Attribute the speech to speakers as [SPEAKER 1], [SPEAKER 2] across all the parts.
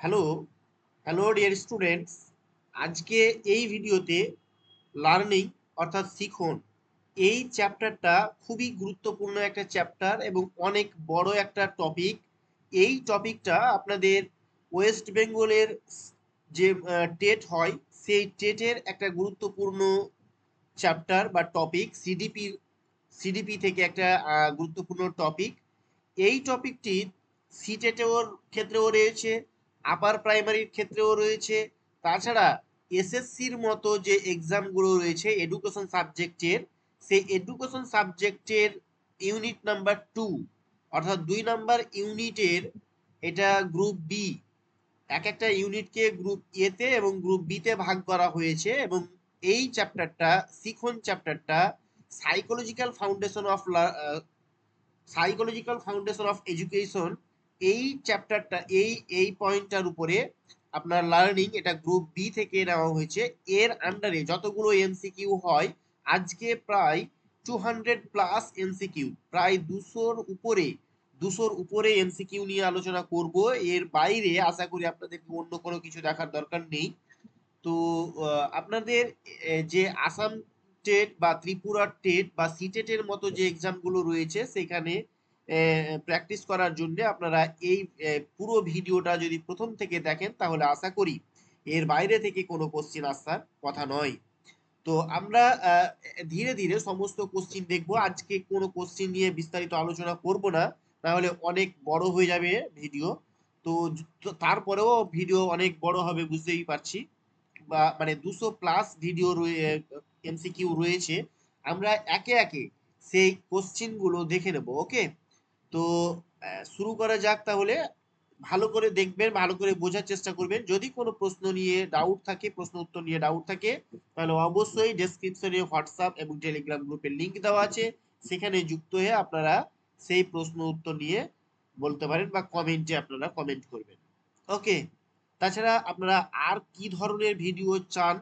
[SPEAKER 1] Hello hello dear students. আজকে এই ভিডিওতে লার্নিং অর্থাৎ শিখন এই চ্যাপ্টারটা খুবই গুরুত্বপূর্ণ একটা চ্যাপ্টার এবং অনেক বড় একটা টপিক। এই টপিকটা আপনাদের ওয়েস্ট বেঙ্গলের যে টেট হয় সেই টেটের একটা গুরুত্বপূর্ণ চ্যাপ্টার বা টপিক। সিডিপি থেকে একটা গুরুত্বপূর্ণ টপিক। এই টপিকটি সিটেটেও ক্ষেত্রেও রয়েছে, আপার প্রাইমারির ক্ষেত্রেও রয়েছে। তাছাড়া এসএসসির মতো যে এক্সামগুলো রয়েছে এডুকেশন সাবজেক্টের, সেই এডুকেশন সাবজেক্টের ইউনিট নাম্বার 2 অর্থাৎ 2 নাম্বার ইউনিটের এটা গ্রুপ বি। এক একটা ইউনিটকে গ্রুপ এতে এবং গ্রুপ বিতে ভাগ করা হয়েছে এবং এই চ্যাপ্টারটা শিখন চ্যাপ্টারটা psychological foundation of psychological foundation of education, এই চ্যাপ্টারটা এই পয়েন্টটার উপরে আপনার লার্নিং এটা গ্রুপ বি থেকে নেওয়া হয়েছে। এর আন্ডারে যতগুলো এমসিকিউ হয় আজকে প্রায় 200+ এমসিকিউ, প্রায় 200-র উপরে এমসিকিউ নিয়ে আলোচনা করব। এর বাইরে আশা করি আপনাদেরকে অন্য কোনো কিছু দেখার দরকার নেই। তো আপনাদের যে আসাম টেট বা ত্রিপুরা টেট বা সিটেটের মতো যে এক্সামগুলো রয়েছে সেখানে প্র্যাকটিস করার জন্য আপনারা এই পুরো ভিডিওটা যদি প্রথম থেকে দেখেন তাহলে আশা করি এর বাইরে থেকে কোনো কোশ্চিন আসার কথা নয়। তো আমরা ধীরে ধীরে সমস্ত কোশ্চিন দেখব। আজকে কোনো কোশ্চিন নিয়ে বিস্তারিত আলোচনা করব না, তাহলে অনেক বড় হয়ে যাবে ভিডিও। তো তারপরেও ভিডিও অনেক বড় হবে বুঝতেই পারছি, বা মানে 200+ ভিডিও এমসিকিউ রয়েছে। আমরা একে একে সেই কোশ্চিন গুলো দেখে নেব। ওকে, তো শুরু করা যাক তাহলে। ভালো করে দেখবেন, ভালো করে বোঝার চেষ্টা করবেন। যদি কোনো প্রশ্ন নিয়ে ডাউট থাকে, প্রশ্ন উত্তর নিয়ে ডাউট থাকে, তাহলে অবশ্যই ডেসক্রিপশনে হোয়াটসঅ্যাপ এবং টেলিগ্রাম গ্রুপের লিংক দেওয়া আছে, সেখানে যুক্ত হয়ে আপনারা সেই প্রশ্ন উত্তর নিয়ে বলতে পারেন বা কমেন্টে আপনারা কমেন্ট করবেন। ওকে, তাছাড়া আপনারা আর কি ধরনের ভিডিও চান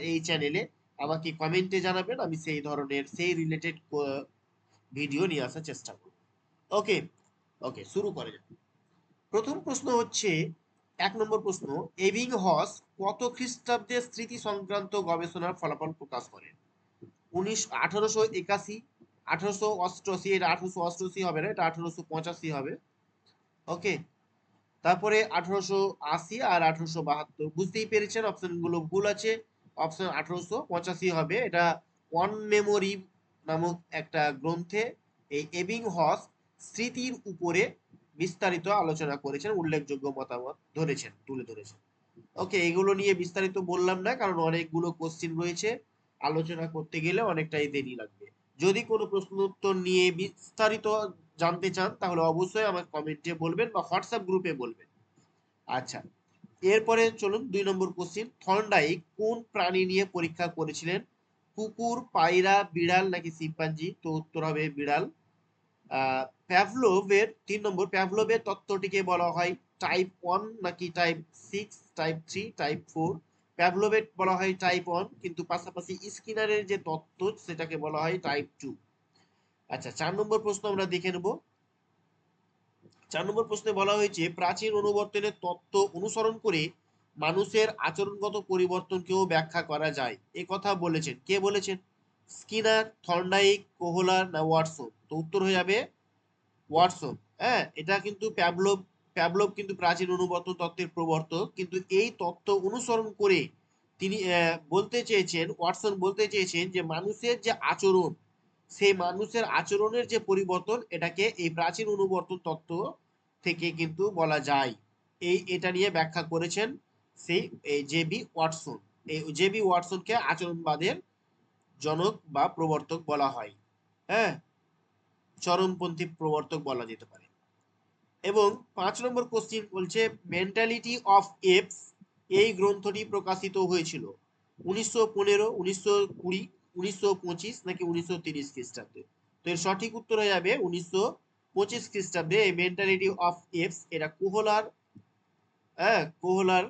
[SPEAKER 1] এই চ্যানেলে আমাকে কমেন্টে জানাবেন, আমি সেই ধরনের সেই রিলেটেড ভিডিও নিয়ে আসার চেষ্টা করব। ওকে ওকে, শুরু করা যাক। প্রথম প্রশ্ন হচ্ছে, 1 নম্বর প্রশ্ন, এবিংহস কত খ্রিস্টাব্দে স্মৃতি সংক্রান্ত গবেষণার ফলাফল প্রকাশ করেন? 1881, 1888, এটা 1888 হবে না, এটা 1885 হবে। ওকে, তারপরে 1880 আর 1872, বুঝতেই পেরেছেন অপশনগুলো ভুল আছে। অপশন 1885 হবে। এটা ওয়ান মেমোরি নামক একটা গ্রন্থে এই এবিংহস স্মৃতির উপরে বিস্তারিত আলোচনা করেছেন, উল্লেখযোগ্য মতামত তুলে ধরেছেন। ওকে, এগুলো নিয়ে বিস্তারিত বললাম না কারণ অনেকগুলো কোশ্চিন রয়েছে, আলোচনা করতে গেলে অনেকটাই দেরি লাগবে। যদি কোনো প্রশ্ন উত্তর নিয়ে বিস্তারিত জানতে চান তাহলে অবশ্যই আমাকে কমেন্টে বলবেন বা হোয়াটসঅ্যাপ গ্রুপে বলবেন। আচ্ছা, এরপরে চলুন 2 নম্বর কোশ্চিন, থর্নডাইক কোন প্রাণী নিয়ে পরীক্ষা করেছিলেন? কুকুর, পায়রা, বিড়াল নাকি শিম্পাঞ্জি? তো উত্তর হবে বিড়াল। প্যাভলোভের 3 নম্বর, প্যাভলোভের তত্ত্বটিকে বলা হয় টাইপ 1 নাকি টাইপ 6, টাইপ 3, টাইপ 4? প্যাভলোভের বলা হয় টাইপ 1, কিন্তু পাশাপাশি স্কিনারের যে তত্ত্ব সেটাকে বলা হয় টাইপ 2। আচ্ছা, 4 নম্বর প্রশ্ন আমরা দেখে নেব। 4 নম্বর প্রশ্নে বলা হয়েছে, প্রাচীন অনুবর্তনের তত্ত্ব অনুসরণ করে মানুষের আচরণগত পরিবর্তনকেও ব্যাখ্যা করা যায়, এ কথা বলেছেন কে? বলেছেন স্কিনার, থর্নডাইক, কোহলার না ওয়াটসন? তো উত্তর হয়ে যাবে ওয়াটসন। হ্যাঁ, এটা কিন্তু প্যাভলভ কিন্তু প্রাচীন অনুবর্তন তত্ত্বের প্রবর্তক, কিন্তু এই তত্ত্ব অনুসরণ করে তিনি ওয়াটসন বলতে চেয়েছেন যে মানুষের যে আচরণ, সেই মানুষের আচরণের যে পরিবর্তন, এটাকে এই প্রাচীন অনুবর্তন তত্ত্ব থেকে কিন্তু বলা যায়। এটা নিয়ে ব্যাখ্যা করেছেন সেই জেবি ওয়াটসন। এই জেবি ওয়াটসনকে আচরণবাদের জনক বা প্রবর্তক বলা হয়। হ্যাঁ, চরমপন্থী প্রবর্তক বলা যেতে পারে। এবং 5 নম্বর কোশ্চিন বলছে, মেন্টালিটি অফ এপস এই গ্রন্থটি প্রকাশিত হয়েছিল 1915, 1920, 1925 নাকি 1930 খ্রিস্টাব্দে? তো এর সঠিক উত্তর হয়ে যাবে 1925 খ্রিস্টাব্দে। এই মেন্টালিটি অফ এপস এটা কোহলার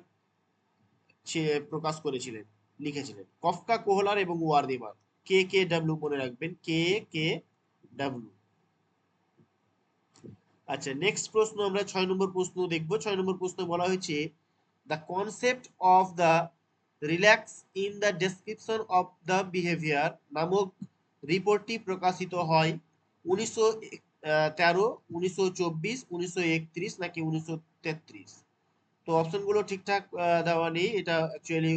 [SPEAKER 1] সে প্রকাশ করেছিলেন, লিখেছিলেন কফকা, কোহলার এবং ওয়ার্দিমান। কে ডাব্লিউ মনে রাখবেন, কে ডাব্লিউ। আচ্ছা, নেক্সট প্রশ্ন আমরা 6 নম্বর প্রশ্ন দেখব। 6 নম্বর প্রশ্ন বলা হয়েছে the concept of the relax in the description of the behaviour নামক রিপোর্টটি প্রকাশিত হয় 1913, 1924, 1931 নাকি 1933? তো অপশনগুলো ঠিকঠাক দেওয়া নেই, এটা অ্যাকচুয়ালি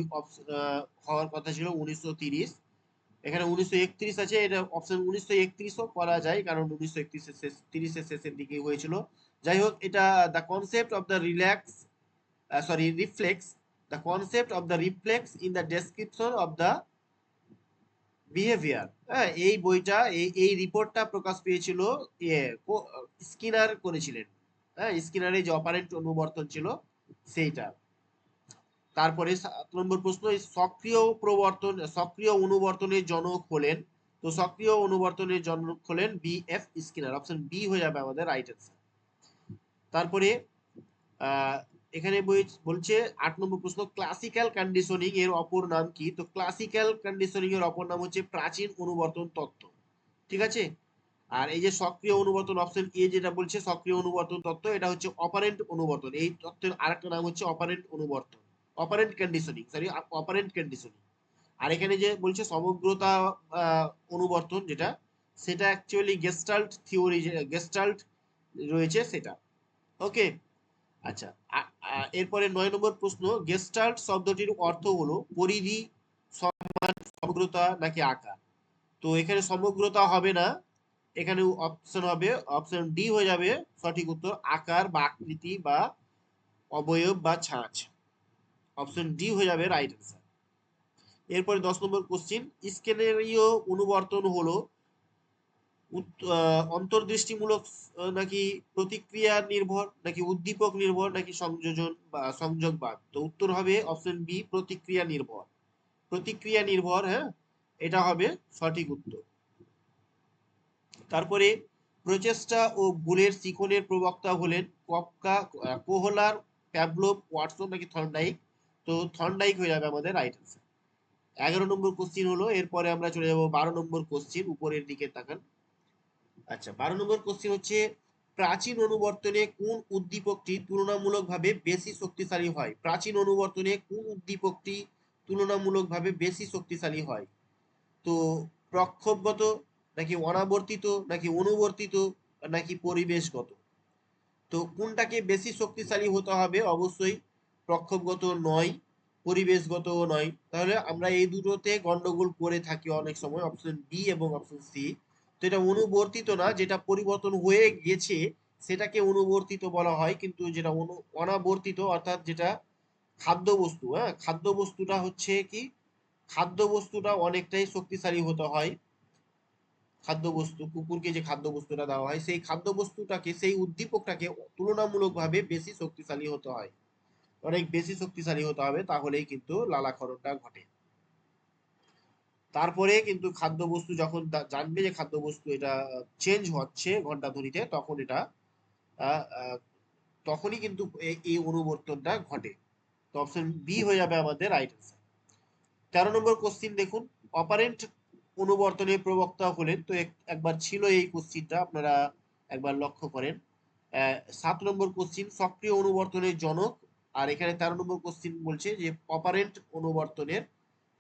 [SPEAKER 1] হওয়ার কথা ছিল 1930। এখানে 1931 আছে, এটা অপশন 1931ও করা যায় কারণ 1931 এর শেষ 30 এর শেষের দিকে হয়েছিল। যাই হোক, এটা the concept of the relax sorry reflex the concept of the reflex in the description of the behaviour. হ্যাঁ, এই বইটা এই রিপোর্টটা প্রকাশ পেয়েছিল, স্কিনার করেছিলেন। হ্যাঁ, স্কিনারের যে অপারেন্ট অনুবর্তন ছিল সেইটা। তারপরে 7 নম্বর প্রশ্ন, সক্রিয় অনুবর্তনের জনক হলেন। তো সক্রিয় অনুবর্তনের জনক হলেন B F Skinner. Option B হয়ে যাবে আমাদের রাইট অ্যান্সার। তারপরে আহ, এখানে বলছে 8 নম্বর প্রশ্ন, ক্লাসিক্যাল কন্ডিশনিং এর অপর নাম কি? তো ক্লাসিক্যাল কন্ডিশনিং এর অপর নাম হচ্ছে প্রাচীন অনুবর্তন তত্ত্ব। ঠিক আছে। আর এই যে সক্রিয় অনুবর্তন, অপশন এ যেটা বলছে সক্রিয় অনুবর্তন তত্ত্ব, এটা হচ্ছে অপারেন্ট অনুবর্তন। এই তত্ত্বের আরেকটা নাম হচ্ছে অপারেন্ট অনুবর্তন, operant conditioning, sorry operant conditioning. আর এখানে যে বলছে সমগ্রতা অনুবর্তন, যেটা সেটা অ্যাকচুয়ালি গেস্টাল্ট থিওরি, গেস্টাল্ট রয়েছে সেটা। ওকে। আচ্ছা, এরপরে 9 নম্বর প্রশ্ন, গেস্টাল্ট শব্দটির অর্থ হলো পরিধি, সমগ্রতা নাকি আকার? তো এখানে সমগ্রতা হবে না, এখানে অপশন হবে অপশন ডি হয়ে যাবে সঠিক উত্তর, আকার বা আকৃতি বা অবয়ব বা ছাঁচ। অপশন ডি হয়ে যাবে রাইট অ্যান্সার। এরপরে 10 নম্বর কোশ্চিন, স্কেলেরীয় অনুবর্তন হলো অন্তর্দৃষ্টিমূলক নাকি প্রতিক্রিয়া নির্ভর নাকি উদ্দীপক নির্ভর নাকি সংযোজন বা সংযোগবাদ? তো উত্তর হবে অপশন বি, প্রতিক্রিয়া নির্ভর। প্রতিক্রিয়া নির্ভর, হ্যাঁ, এটা হবে সঠিক উত্তর। তারপরে প্রচেষ্টা ও ভুলের শিখনের প্রবক্তা হলেন কফকা, কোহলার, প্যাভলভ, ওয়াটসন নাকি থর্নডাইক? তো থর্নডাইক হয়ে যাবে আমাদের রাইট অ্যান্সার। 11 নম্বর কোশ্চিন হলো, এরপরে আমরা চলে যাব 12 নম্বর কোশ্চিন, উপরের দিকে তাকান। আচ্ছা, 12 নম্বর কোশ্চিন হচ্ছে প্রাচীন অনুবর্তনে কোন উদ্দীপকটি তুলনামূলকভাবে বেশি শক্তিশালী হয়? প্রাচীন অনুবর্তনে কোন উদ্দীপকটি তুলনামূলকভাবে বেশি শক্তিশালী হয়? তো প্রক্ষোভগত নাকি অনাবর্তিত নাকি অনুবর্তিত নাকি পরিবেশগত? তো কোনটাকে বেশি শক্তিশালী হতে হবে? অবশ্যই প্রক্ষোভগত নয়, পরিবেশগতও নয়। তাহলে আমরা এই দুটোতে গন্ডগোল করে থাকি অনেক সময়, অপশন বি এবং অপশন সি। তো এটা অনুবর্তিত না, যেটা পরিবর্তন হয়ে গেছে সেটাকে অনুবর্তিত বলা হয়, কিন্তু যেটা অনাবর্তিত অর্থাৎ যেটা খাদ্যবস্তু, হ্যাঁ, খাদ্যবস্তুটা হচ্ছে কি, খাদ্যবস্তুটা অনেকটাই শক্তিশালী হতে হয়। খাদ্যবস্তু, কুকুরকে যে খাদ্যবস্তুটা দেওয়া হয় সেই খাদ্যবস্তুটাকে, সেই উদ্দীপকটাকে তুলনামূলকভাবে বেশি শক্তিশালী হতে হয়, অনেক বেশি শক্তিশালী হতে হবে, তাহলেই কিন্তু লালাক্ষরণটা ঘটে। তারপরে কিন্তু খাদ্যবস্তু যখন জানবে যে খাদ্যবস্তু এটা চেঞ্জ হচ্ছে ঘন্টা ধ্বনিতে, তখন এটা আহ, আহ, তখনই কিন্তু এই অনুবর্তনটা ঘটে। তো অপশন বি হয়ে যাবে আমাদের রাইট অ্যান্সার। 13 নম্বর কোশ্চিন দেখুন, অপারেন্ট অনুবর্তনের প্রবক্তা হলেন। তো একবার ছিল এই কোশ্চিনটা, আপনারা একবার লক্ষ্য করেন। 7 নম্বর কোশ্চিন, সক্রিয় অনুবর্তনের জনক। আর এখানে 13 নম্বর কোশ্চিন বলছে যে অপারেন্ট অনুবর্তনের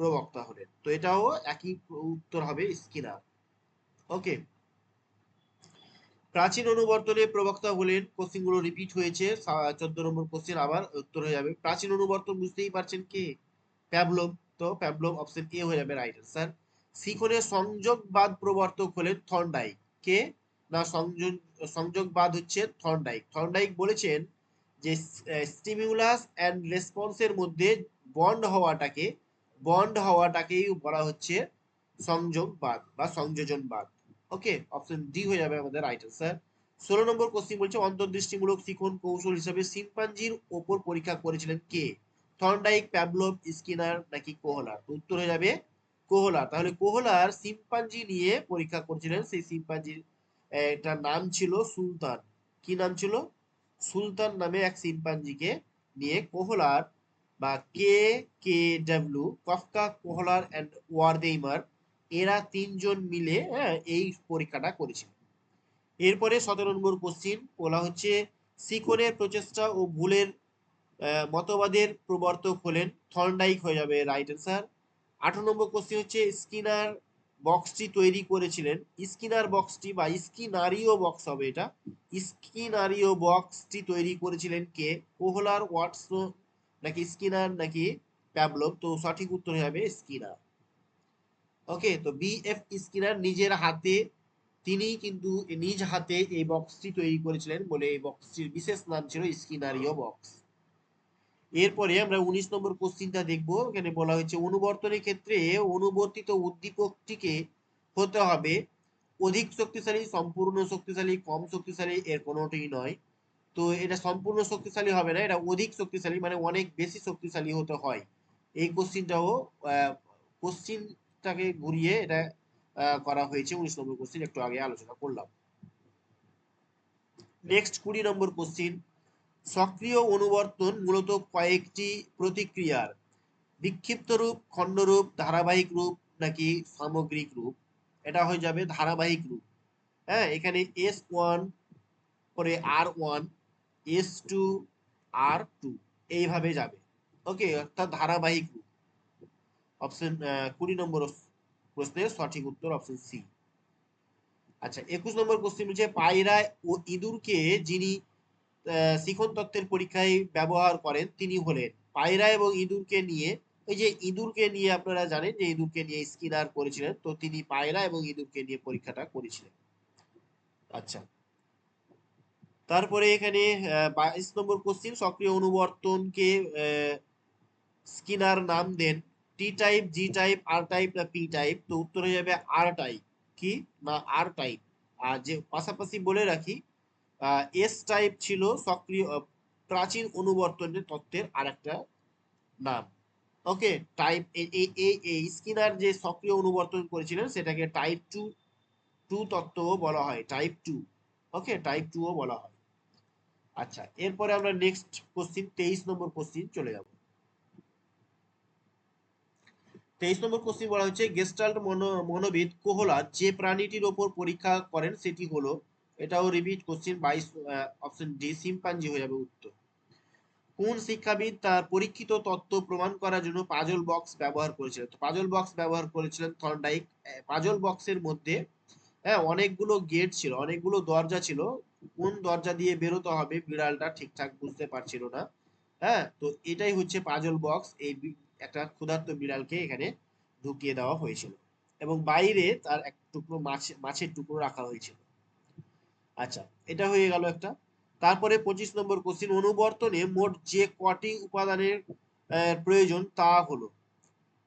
[SPEAKER 1] প্রবক্তা হলেন। তো এটাও একই উত্তর হবে, স্কিনার। ওকে। প্রাচীন অনুবর্তনের প্রবক্তা হলেন, কোশ্চিন গুলো রিপিট হয়েছে। 14 নম্বর কোশ্চিন আবার উত্তর হয়ে যাবে প্রাচীন অনুবর্তন, বুঝতেই পারছেন কে, প্যাভলভ। তো প্যাভলভ, অপশন এ হয়ে যাবে রাইট অ্যান্সার। শিখনে সংযোগবাদ প্রবর্তক হলেন থর্নডাইক। কে? না, সংযোগবাদ হচ্ছে থর্নডাইক। থর্নডাইক বলেছেন যে স্টিমিউলাস এন্ড রেসপন্সের মধ্যে বন্ড হওয়াটাকেই বলা হচ্ছে সংযোগবাদ বা সংযোজনবাদ। ওকে, অপশন ডি হয়ে যাবে আমাদের রাইট অ্যান্সার। 16 নম্বর কোশ্চিন বলছে অন্তর্দৃষ্টিমূলক শিখন কৌশল হিসেবে শিম্পাঞ্জির ওপর পরীক্ষা করেছিলেন কে? থর্নডাইক, প্যাভলভ, স্কিনার নাকি কোহলার? উত্তর হয়ে যাবে কোহলার। তাহলে কোহলার শিম্পাঞ্জি নিয়ে পরীক্ষা করেছিলেন, সেই শিম্পাঞ্জির একটা নাম ছিল সুলতান। কি নাম ছিল? সুলতান নামে এক শিম্পাঞ্জিকে নিয়ে কোহলার বা কে কে ডাব্লিউ, কফকা, কোহলার এন্ড ওয়ারদেইমার, এরা তিনজন মিলে, হ্যাঁ, এই পরীক্ষাটা করেছিল। এরপরে 17 নম্বর কোশ্চিন বলা হচ্ছে শিকনের প্রচেষ্টা ও ভুলের মতবাদের প্রবর্তক হলেন থর্নডাইক, হয়ে যাবে রাইট অ্যান্সার। 18 নম্বর কোশ্চিন হচ্ছে স্কিনার বক্সটি তৈরি করেছিলেন। স্কিনার বক্সটি বা স্কিনারিও বক্স হবে এটা, স্কিনারিও বক্সটি তৈরি করেছিলেন কে? কোহলার, ওয়াটসন, নাকি স্কিনার, নাকি প্যাভলভ? তো সঠিক উত্তর হবে স্কিনার। ওকে, তো বিএফ স্কিনার নিজের হাতে, তিনি কিন্তু নিজ হাতে এই বক্সটি তৈরি করেছিলেন বলে এই বক্সটির বিশেষ নাম ছিল স্কিনারিও বক্স। এরপরে আমরা 19 নম্বর কোশ্চিনটা দেখব। এখানে বলা হয়েছে অনুবর্তনের ক্ষেত্রে অনুবর্তিত উদ্দীপকটিকে হতে হবে অধিক শক্তিশালী, সম্পূর্ণ শক্তিশালী, কম শক্তিশালী, এর কোনোটিই নয়। তো এটা সম্পূর্ণ শক্তিশালী হবে না, এটা অধিক শক্তিশালী, মানে অনেক বেশি শক্তিশালী হতে হয়। এই কোশ্চিনটাও কোশ্চিনটাকে ঘুরিয়ে এটা করা হয়েছে। 19 নম্বর কোশ্চিন একটু আগে আলোচনা করলাম। নেক্সট 20 নম্বর কোশ্চিন, সক্রিয় অনুবর্তন মূলত কয়েকটি প্রতিক্রিয়ার বিক্ষিপ্ত রূপ, খণ্ডরূপ, ধারাবাহিক রূপ, নাকি সামগ্রিক রূপ? এটা হয়ে যাবে ধারাবাহিক রূপ। হ্যাঁ, এখানে S1 পরে R1, S2, R2 এইভাবে যাবে। ওকে, অর্থাৎ ধারাবাহিক রূপ। অপশন 20 নম্বর প্রশ্নের সঠিক উত্তর অপশন সি। আচ্ছা, 21 নম্বর কোশ্চেন হচ্ছে পায়রা ও ইঁদুরকে যিনি শিখন তত্ত্বের পরীক্ষায় ব্যবহার করেন তিনি হলেন। পায়রা এবং ইঁদুরকে নিয়ে, ওই যে ইঁদুরকে নিয়ে আপনারা জানেন যে ইঁদুরকে নিয়ে স্কিনার করেছিলেন, তো তিনি পায়রা এবং ইঁদুরকে নিয়ে পরীক্ষাটা করেছিলেন। আচ্ছা, তারপরে এখানে 22 নম্বর কোশ্চিন, সক্রিয় অনুবর্তনকে স্কিনার নাম দেন টি টাইপ, জি টাইপ, আর টাইপ, না পি টাইপ? তো উত্তর হয়ে যাবে আর টাইপ। কি না, আর টাইপ। আর যে পাশাপাশি বলে রাখি, এস টাইপ ছিল সক্রিয় প্রাচীন অনুবর্তনের তত্ত্বের আরেকটা নাম। ওকে, টাইপ এই স্কিনার যে সক্রিয় অনুবর্তন করেছিলেন সেটাকে টাইপ টু তত্ত্বও বলা হয়, টাইপ টু। ওকে, টাইপ টু ও বলা হয়। আচ্ছা, এরপরে আমরা নেক্সট কোশ্চিন 23 নম্বর কোশ্চিন চলে যাব। 23 নম্বর কোশ্চিন বলা হচ্ছে গেস্টাল্ট মনোবিদ কোহলা যে প্রাণীটির ওপর পরীক্ষা করেন সেটি হলো, এটাও repeat question 22, option D chimpanzee হয়ে যাবে উত্তর। কোন শিক্ষাবিদ তার পরীক্ষিত তত্ত্ব প্রমাণ করার জন্য পাজল বক্স ব্যবহার করেছিলেন? তো পাজল বক্স ব্যবহার করেছিলেন থর্নডাইক। পাজল বক্সের মধ্যে হ্যাঁ অনেকগুলো গেট ছিল, অনেকগুলো দরজা ছিল। কোন দরজা দিয়ে বেরোতে হবে বিড়ালটা ঠিকঠাক বুঝতে পারছিল না। হ্যাঁ, তো এটাই হচ্ছে পাজল বক্স। এই একটা ক্ষুধার্ত বিড়ালকে এখানে ঢুকিয়ে দেওয়া হয়েছিল এবং বাইরে তার এক টুকরো মাছের টুকরো রাখা হয়েছিল। আচ্ছা, এটা হয়ে গেল একটা। তারপরে 25 নম্বর কোশ্চিন, অনুবর্তনে মোট যে কটি উপাদানের প্রয়োজন তা হলো।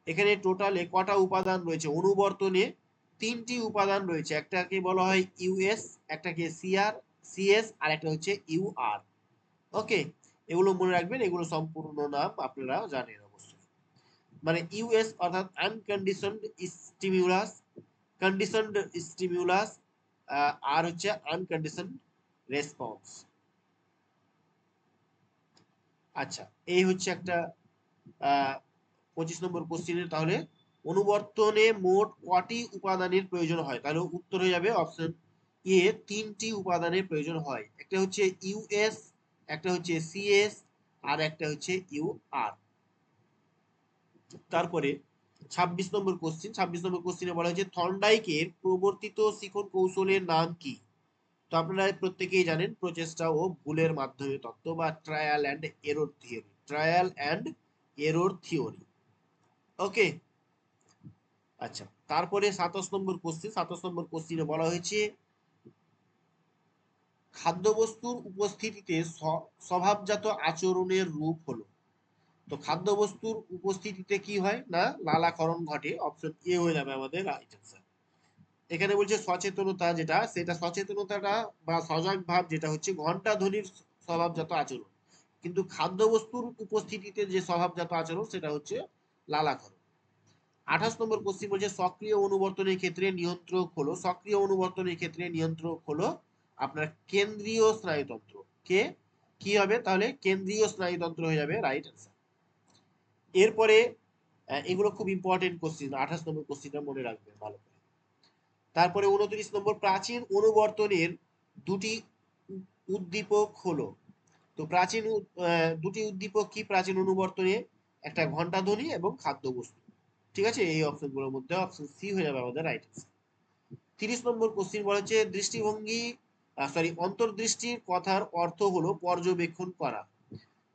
[SPEAKER 1] এখানে টোটালে কটা উপাদান রয়েছে অনুবর্তনে? 3টি উপাদান রয়েছে, একটাকে বলা হয় ইউএস, একটাকে সিএস, আর একটা হচ্ছে ইউআর। ওকে, এগুলো মনে রাখবেন, এগুলো সম্পূর্ণ নাম আপনারা জানেন অবশ্যই। মানে ইউএস অর্থাৎ আনকন্ডিশনড স্টিমিউলাস, কন্ডিশনড স্টিমিউলাস, আর হচ্ছে আনকন্ডিশনড রেসপন্স। আচ্ছা, এই হচ্ছে একটা 25 নম্বর কোশ্চিনের। তাহলে অনুবর্তনে মোট কটি উপাদানের প্রয়োজন হয়? তাহলে উত্তর হয়ে যাবে অপশন এ, 3টি উপাদানের প্রয়োজন হয়। একটা হচ্ছে ইউএস, একটা হচ্ছে সিএস, আর একটা হচ্ছে ইউআর। তারপরে 26 নম্বর কোশ্চিন, 26 নম্বর কোশ্চিনে বলা হয়েছে থর্নডাইকের প্রবর্তিত শিখন কৌশলের নাম কি? তো আপনারা প্রত্যেকেই জানেন প্রচেষ্টা ও ভুলের মাধ্যমে তত্ত্ব বা trial and error theory, trial and error theory. Okay, আচ্ছা, তারপরে 27 নম্বর কোশ্চিন, 27 নম্বর কোশ্চিনে বলা হয়েছে খাদ্যবস্তুর উপস্থিতিতে স্বভাবজাত আচরণের রূপ হলো। তো খাদ্যবস্তুর উপস্থিতিতে কি হয় না, লালাকরণ ঘটে। অপশন এ হয়ে যাবে আমাদের রাইট অ্যান্সার। এখানে বলছে সচেতনতা, যেটা সেটা সচেতনতাটা বা সজাগ ভাব যেটা হচ্ছে ঘন্টা ধ্বনির স্বভাবজাত আচরণ, কিন্তু খাদ্যবস্তুর উপস্থিতিতে যে স্বভাবজাত আচরণ সেটা হচ্ছে লালাকরণ। 28 নম্বর কোশ্চিন বলছে সক্রিয় অনুবর্তনের ক্ষেত্রে নিয়ন্ত্রক হলো, সক্রিয় অনুবর্তনের ক্ষেত্রে নিয়ন্ত্রক হলো আপনার কেন্দ্রীয় স্নায়ুতন্ত্র। কে কি হবে? তাহলে কেন্দ্রীয় স্নায়ুতন্ত্র হয়ে যাবে রাইট অ্যান্সার। এরপরে এগুলো খুব ইম্পর্টেন্ট কোশ্চিন, 28 নম্বর কোশ্চিনটা মনে রাখবেন ভালো করে। তারপরে 29 নম্বর, প্রাচীন অনুবর্তনের দুটি উদ্দীপক হলো। তো প্রাচীন দুটি উদ্দীপক কি প্রাচীন অনুবর্তনে? একটা ঘন্টা ধ্বনি এবং খাদ্যবস্তু। ঠিক আছে, এই অপশনগুলোর মধ্যে অপশন সি হয়ে যাবে আমাদের রাইট আনসার। 30 নম্বর কোশ্চিন বলা হচ্ছে দৃষ্টিভঙ্গি অন্তর্দৃষ্টির কথার অর্থ হলো পর্যবেক্ষণ করা।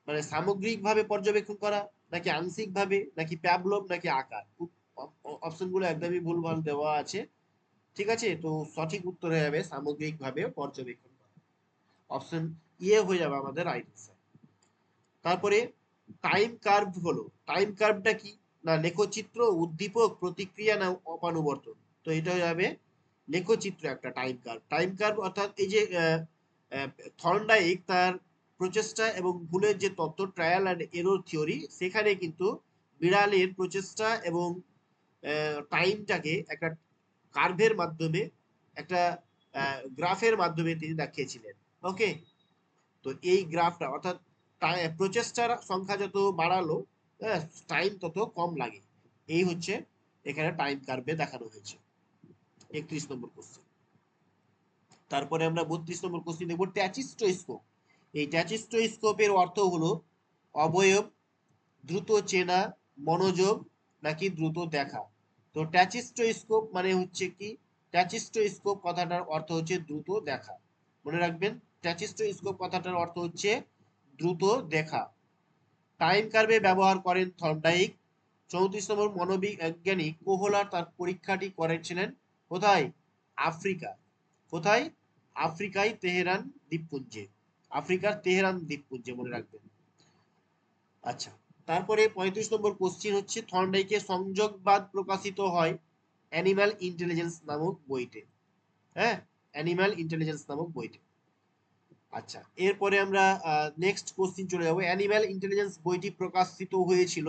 [SPEAKER 1] মানে সামগ্রিকভাবে পর্যবেক্ষণ করা, নাকি আংশিকভাবে, নাকি প্যাবলব, নাকি আকার? অপশনগুলো একদমই ভুলভাল দেওয়া আছে। ঠিক আছে, তো সঠিক উত্তর হয়ে যাবে সামগ্রিকভাবে পর্যবেক্ষণ করা। অপশন ইয়ে হয়ে যাবে আমাদের রাইট আনসার। তারপরে টাইম কার্ভ হলো, টাইম কার্ভটা কি? না লেখচিত্র, উদ্দীপক, প্রতিক্রিয়া, না অপানুবর্তন? তো এটা হয়ে যাবে লেখচিত্র একটা টাইম কার্ভ। টাইম কার্ভ অর্থাৎ এই যে থর্নডাইক তার প্রচেষ্টা এবং ভুলের যে তত্ত্ব ট্রায়াল অ্যান্ড এরর থিওরি, সেখানে কিন্তু বিড়ালের প্রচেষ্টা এবং টাইমটাকে একটা কার্ভের মাধ্যমে, একটা গ্রাফের মাধ্যমে তিনি দেখিয়েছিলেন। ওকে, তো এই গ্রাফটা অর্থাৎ প্রচেষ্টার সংখ্যা যত বাড়ালো, টাইম তত কম লাগে। এই হচ্ছে এখানে টাইম কার্ভে দেখানো হয়েছে। 31 নম্বর কোশ্চেন। তারপরে আমরা 32 নম্বর কোশ্চেন দেখব ট্যাচিস্টোস্কোপ। এই ট্যাচিস্টোস্কোপের অর্থ হলো অবয়ব, দ্রুত চেনা, মনোযোগ, নাকি দ্রুত দেখা? তো ট্যাচিস্টোস্কোপ মানে হচ্ছে কি? ট্যাচিস্টোস্কোপ কথাটার অর্থ হচ্ছে দ্রুত দেখা। মনে রাখবেন, ট্যাচিস্টোস্কোপ কথাটার অর্থ হচ্ছে দ্রুত দেখা। টাইম কার্ভে ব্যবহার করেন থর্নডাইক। 34 নম্বর মনোবিজ্ঞানী কোহলার তার পরীক্ষাটি করেছিলেন কোথায়? আফ্রিকা। কোথায়? আফ্রিকায় তেহরান দ্বীপপুঞ্জে। আফ্রিকার তেহরান দ্বীপপুঞ্জে, মনে রাখবেন। আচ্ছা, তারপরে 35 নম্বর কোশ্চিন হচ্ছে থর্নডাইকের সংযোগবাদ প্রকাশিত হয় অ্যানিম্যাল ইন্টেলিজেন্স নামক বইতে। হ্যাঁ, অ্যানিম্যাল ইন্টেলিজেন্স নামক বইতে। আচ্ছা, এরপরে আমরা নেক্সট কোশ্চিন চলে যাবো। অ্যানিম্যাল ইন্টেলিজেন্স বইটি প্রকাশিত হয়েছিল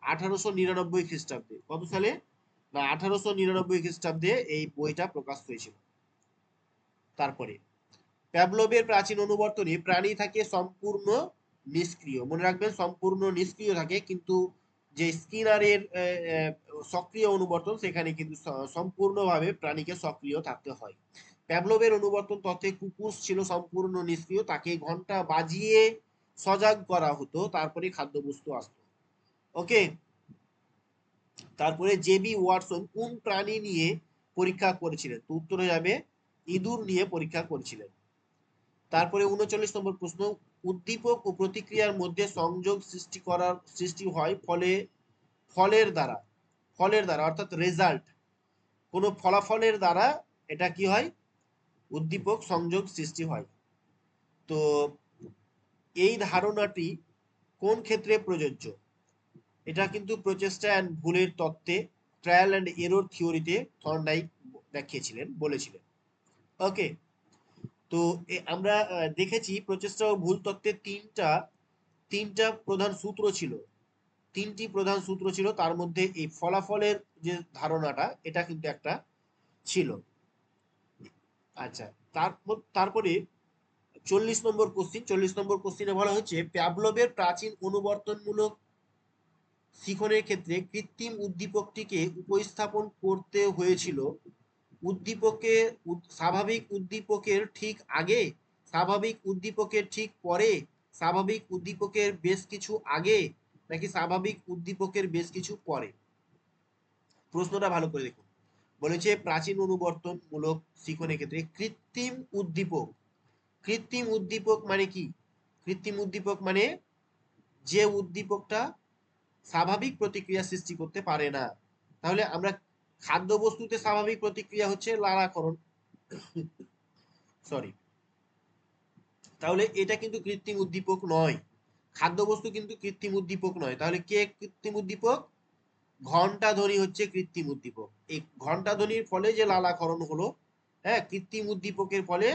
[SPEAKER 1] 1899 খ্রিস্টাব্দে। কত সালে? না, 1899 খ্রিস্টাব্দে এই বইটা প্রকাশ হয়েছিল। তারপরে প্যাভলভের প্রাচীন অনুবর্তনে প্রাণী থাকে সম্পূর্ণ নিষ্ক্রিয়। মনে রাখবেন, সম্পূর্ণ নিষ্ক্রিয় থাকে, কিন্তু যে স্কিনারের সক্রিয় অনুবর্তন, সেখানে কিন্তু সম্পূর্ণভাবে প্রাণীকে সক্রিয় থাকতে হয়। প্যাভলভের অনুবর্তন তথ্যে কুকুর ছিল সম্পূর্ণ নিষ্ক্রিয়, তাকে ঘন্টা বাজিয়ে সজাগ করা হতো, তারপরে খাদ্যবস্তু আসতো। ওকে, তারপরে জেবি ওয়াটসন কোন প্রাণী নিয়ে পরীক্ষা করেছিলেন? তো উত্তর হয়ে যাবে ইঁদুর নিয়ে পরীক্ষা করেছিলেন। তারপরে 39 নম্বর প্রশ্ন, উদ্দীপক ও প্রতিক্রিয়ার মধ্যে সংযোগ সৃষ্টি হয় ফলের দ্বারা। ফলের দ্বারা অর্থাৎ রেজাল্ট, কোন ফলাফলের দ্বারা এটা কি হয়? উদ্দীপক সংযোগ সৃষ্টি হয়। তো এই ধারণাটি কোন ক্ষেত্রে প্রযোজ্য? এটা কিন্তু প্রচেষ্টা অ্যান্ড ভুলের তত্ত্বে, ট্রায়াল অ্যান্ড এরর থিওরিতে থর্নডাইক দেখিয়েছিলেন, বলেছিলেন। ওকে, তো আমরা দেখেছি প্রচেষ্টা ও ভুল তত্ত্বের তিনটা প্রধান সূত্র ছিল। তিনটি প্রধান সূত্র ছিল, তার মধ্যে এই ফলাফলের যে ধারণাটা, এটা কিন্তু একটা ছিল। আচ্ছা, তারপরে 40 নম্বর কোশ্চিন। 40 নম্বর কোশ্চিনে বলা হচ্ছে প্যাভলভের প্রাচীন অনুবর্তনমূলক শিখনের ক্ষেত্রে কৃত্রিম উদ্দীপকটিকে উপস্থাপন করতে হয়েছিল উদ্দীপকে স্বাভাবিক উদ্দীপকের ঠিক আগে, স্বাভাবিক উদ্দীপকের ঠিক পরে, স্বাভাবিক উদ্দীপকের বেশ কিছু আগে, নাকি স্বাভাবিক উদ্দীপকের বেশ কিছু পরে? প্রশ্নটা ভালো করে দেখুন। বলেছে প্রাচীন অনুবর্তনমূলক শিখনের ক্ষেত্রে কৃত্রিম উদ্দীপক। কৃত্রিম উদ্দীপক মানে কি? কৃত্রিম উদ্দীপক মানে যে উদ্দীপকটা স্বাভাবিক প্রতিক্রিয়া সৃষ্টি করতে পারে না। তাহলে আমরা খাদ্যবস্তুতে স্বাভাবিক প্রতিক্রিয়া হচ্ছে লালাকরণ, সরি, তাহলে এটা কিন্তু কৃত্রিম উদ্দীপক নয়। খাদ্যবস্তু কিন্তু কৃত্রিম উদ্দীপক নয়। তাহলে কে কৃত্রিম উদ্দীপক? ঘন্টা ধ্বনি হচ্ছে কৃত্রিম উদ্দীপক। এই ঘন্টা ধ্বনির ফলে যে লালাকরণ হলো, হ্যাঁ, কৃত্রিম উদ্দীপকের ফলে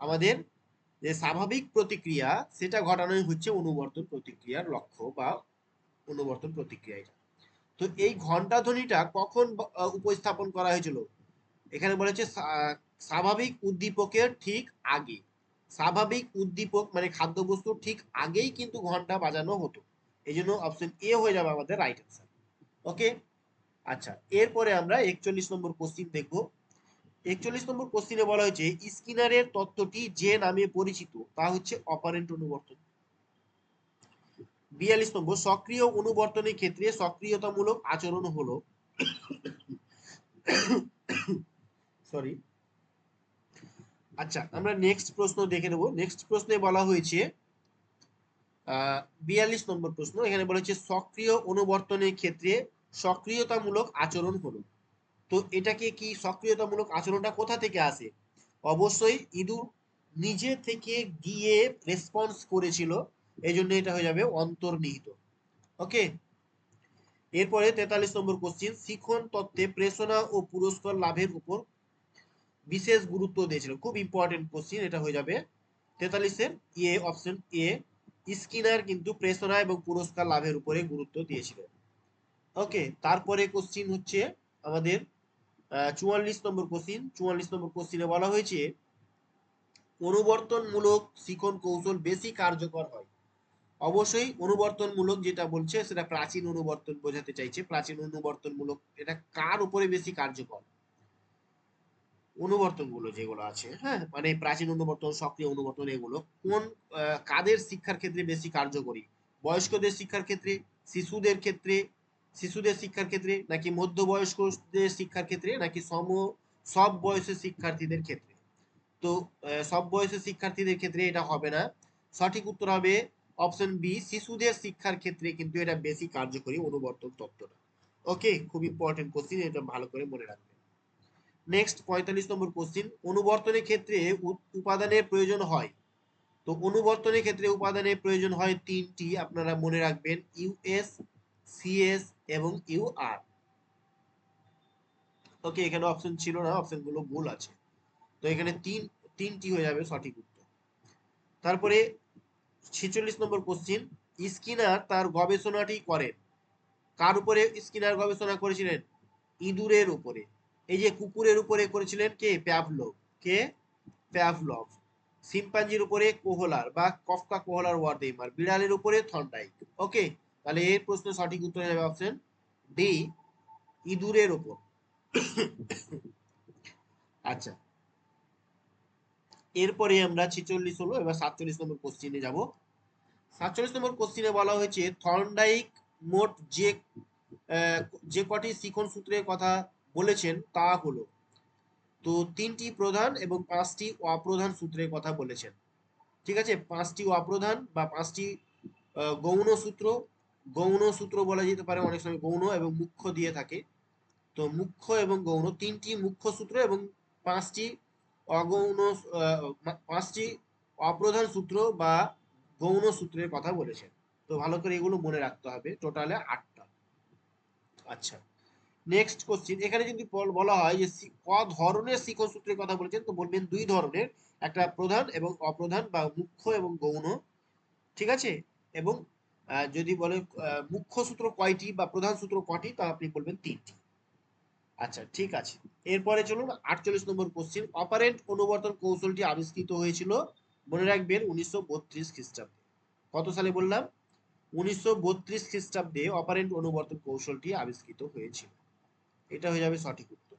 [SPEAKER 1] আমাদের যে স্বাভাবিক প্রতিক্রিয়া, সেটা ঘটানোই হচ্ছে অনুবর্তন প্রতিক্রিয়ার লক্ষ্য বা অনুবর্তন প্রতিক্রিয়া। তো এই ঘন্টা ধ্বনিটা কখন উপস্থাপন করা হয়েছিল? এখানে বলেছে স্বাভাবিক উদ্দীপকের ঠিক আগে। স্বাভাবিক উদ্দীপক মানে খাদ্যবস্তুর ঠিক আগেই কিন্তু ঘন্টা বাজানো হতো। এই জন্য অপশন এ হয়ে যাবে আমাদের রাইট অ্যান্সার। ওকে, আচ্ছা, এরপরে আমরা 41 নম্বর কোশ্চিন দেখব। 41 নম্বর কোশ্চিনে বলা হয়েছে স্কিনারের তত্ত্বটি যে নামে পরিচিত তা হচ্ছে অপারেন্ট অনুবর্তন। 42 নম্বর সক্রিয় অনুবর্তনের ক্ষেত্রে সক্রিয়তামূলক আচরণ হলো সরি। আচ্ছা, আমরা নেক্সট প্রশ্ন দেখে নেব। নেক্সট প্রশ্নে বলা হয়েছে 42 নম্বর প্রশ্ন, এখানে বলা হচ্ছে সক্রিয় অনুবর্তনের ক্ষেত্রে সক্রিয়তামূলক আচরণ হলো। তো এটাকে কি সক্রিয়তামূলক আচরণটা কোথা থেকে আসে? অবশ্যই ইঁদুর নিজে থেকে গিয়ে রেসপন্স করেছিল, এই জন্য এটা হয়ে যাবে অন্তর্নিহিত। ওকে, এরপরে 43 নম্বর কোশ্চিন শিখন তত্ত্বে প্রেরণা ও পুরস্কার লাভের উপর বিশেষ গুরুত্ব দিয়েছিল। খুব ইম্পর্টেন্ট কোশ্চিন, এটা হয়ে যাবে 43-এর এ, অপশন এ। স্কিনার কিন্তু প্রেরণা এবং পুরস্কার লাভের উপরে গুরুত্ব দিয়েছিলেন। ওকে, তারপরে কোশ্চিন হচ্ছে আমাদের 44 নম্বর কোশ্চিন। 44 নম্বর কোশ্চিনে বলা হয়েছে অনুবর্তনমূলক শিখন কৌশল বেশি কার্যকর হয়। অবশ্যই অনুবর্তনমূলক যেটা বলছে সেটা প্রাচীন অনুবর্তন বোঝাতে চাইছে। প্রাচীন অনুবর্তনমূলক এটা কার উপরে বেশি কার্যকর? অনুবর্তনগুলো যেগুলো আছে, হ্যাঁ, মানে প্রাচীন অনুবর্তন, সক্রিয় অনুবর্তন, এগুলো কোন কাদের শিক্ষার ক্ষেত্রে বেশি কার্যকরী? বয়স্কদের শিক্ষার ক্ষেত্রে, শিশুদের ক্ষেত্রে, শিশুদের শিক্ষার ক্ষেত্রে, নাকি মধ্যবয়স্কদের শিক্ষার ক্ষেত্রে, নাকি সব বয়সের শিক্ষার্থীদের ক্ষেত্রে? তো সব বয়সের শিক্ষার্থীদের ক্ষেত্রে এটা হবে না। সঠিক উত্তর হবে অপশন বি, শিশুদের শিক্ষার ক্ষেত্রে কিন্তু এটা বেশি কার্যকরী অনুবর্তন তত্ত্বটা। ওকে, খুব ইম্পর্টেন্ট কোশ্চিন, এটা ভালো করে মনে রাখবেন। নেক্সট 45 নম্বর কোশ্চিন অনুবর্তনের ক্ষেত্রে উপাদানের প্রয়োজন হয়। তো অনুবর্তনের ক্ষেত্রে উপাদানের প্রয়োজন হয় তিনটি, আপনারা মনে রাখবেন, ইউএস, সিএস এবং ইউআর। ওকে, এখানে অপশন ছিল না, অপশনগুলো ভুল আছে। তো এখানে তিনটি হয়ে যাবে সঠিক উত্তর। তারপরে 46 নম্বর কোশ্চিন স্কিনার তার গবেষণাটি করেন কার উপরে? স্কিনার গবেষণা করেছিলেন ইঁদুরের উপরে। এই যে কুকুরের উপরে করেছিলেন কে? প্যাভলভ। কে? প্যাভলভ। শিম্পাঞ্জির উপরে কোহলার বা কফকা কোহলার ওয়ার্দেমার। বিড়ালের উপরে থর্নডাইক। ওকে, তাহলে এই প্রশ্ন সঠিক উত্তর হবে অপশন ডি, ইঁদুরের উপর। আচ্ছা, এরপরে আমরা 46 হলো, এবার 47 নম্বর কোশ্চিনে যাব। 47 নম্বর কোশ্চিনে বলা হয়েছে থর্নডাইক মোট যে কটি শিখন সূত্রের কথা বলেছেন তা হলো। তো 3টি প্রধান এবং 5টি অপ্রধান সূত্রের কথা বলেছেন। ঠিক আছে, 5টি অপ্রধান বা 5টি গৌণ সূত্র। গৌণ সূত্র বলা যেতে পারে, অনেক সময় গৌণ এবং মুখ্য দিয়ে থাকে। তো মুখ্য এবং গৌণ, 3টি মুখ্য সূত্র এবং 5টি অগৌণ, 5টি অপ্রধান সূত্র বা গৌণ সূত্রের কথা বলেছেন। তো ভালো করে এগুলো মনে রাখতে হবে, টোটালে 8টা। আচ্ছা, নেক্সট কোশ্চিন, এখানে যদি বলা হয় যে ক ধরনের শিখন সূত্রের কথা বলেছেন, তো বলবেন 2 ধরনের, একটা প্রধান এবং অপ্রধান বা মুখ্য এবং গৌণ। ঠিক আছে, এবং যদি বলে মুখ্য সূত্র কয়টি বা প্রধান সূত্র কয়টি, তা আপনি বলবেন 3টি। আচ্ছা, ঠিক আছে, এরপরে চলুন 48 নম্বর কোশ্চিন অপারেন্ট অনুবর্তন কৌশলটি আবিষ্কৃত হয়েছিল, মনে রাখবেন 1932 খ্রিস্টাব্দে। কত সালে বললাম? 1932 খ্রিস্টাব্দে অপারেন্ট অনুবর্তন কৌশলটি আবিষ্কৃত হয়েছিল। এটা হয়ে যাবে সঠিক উত্তর।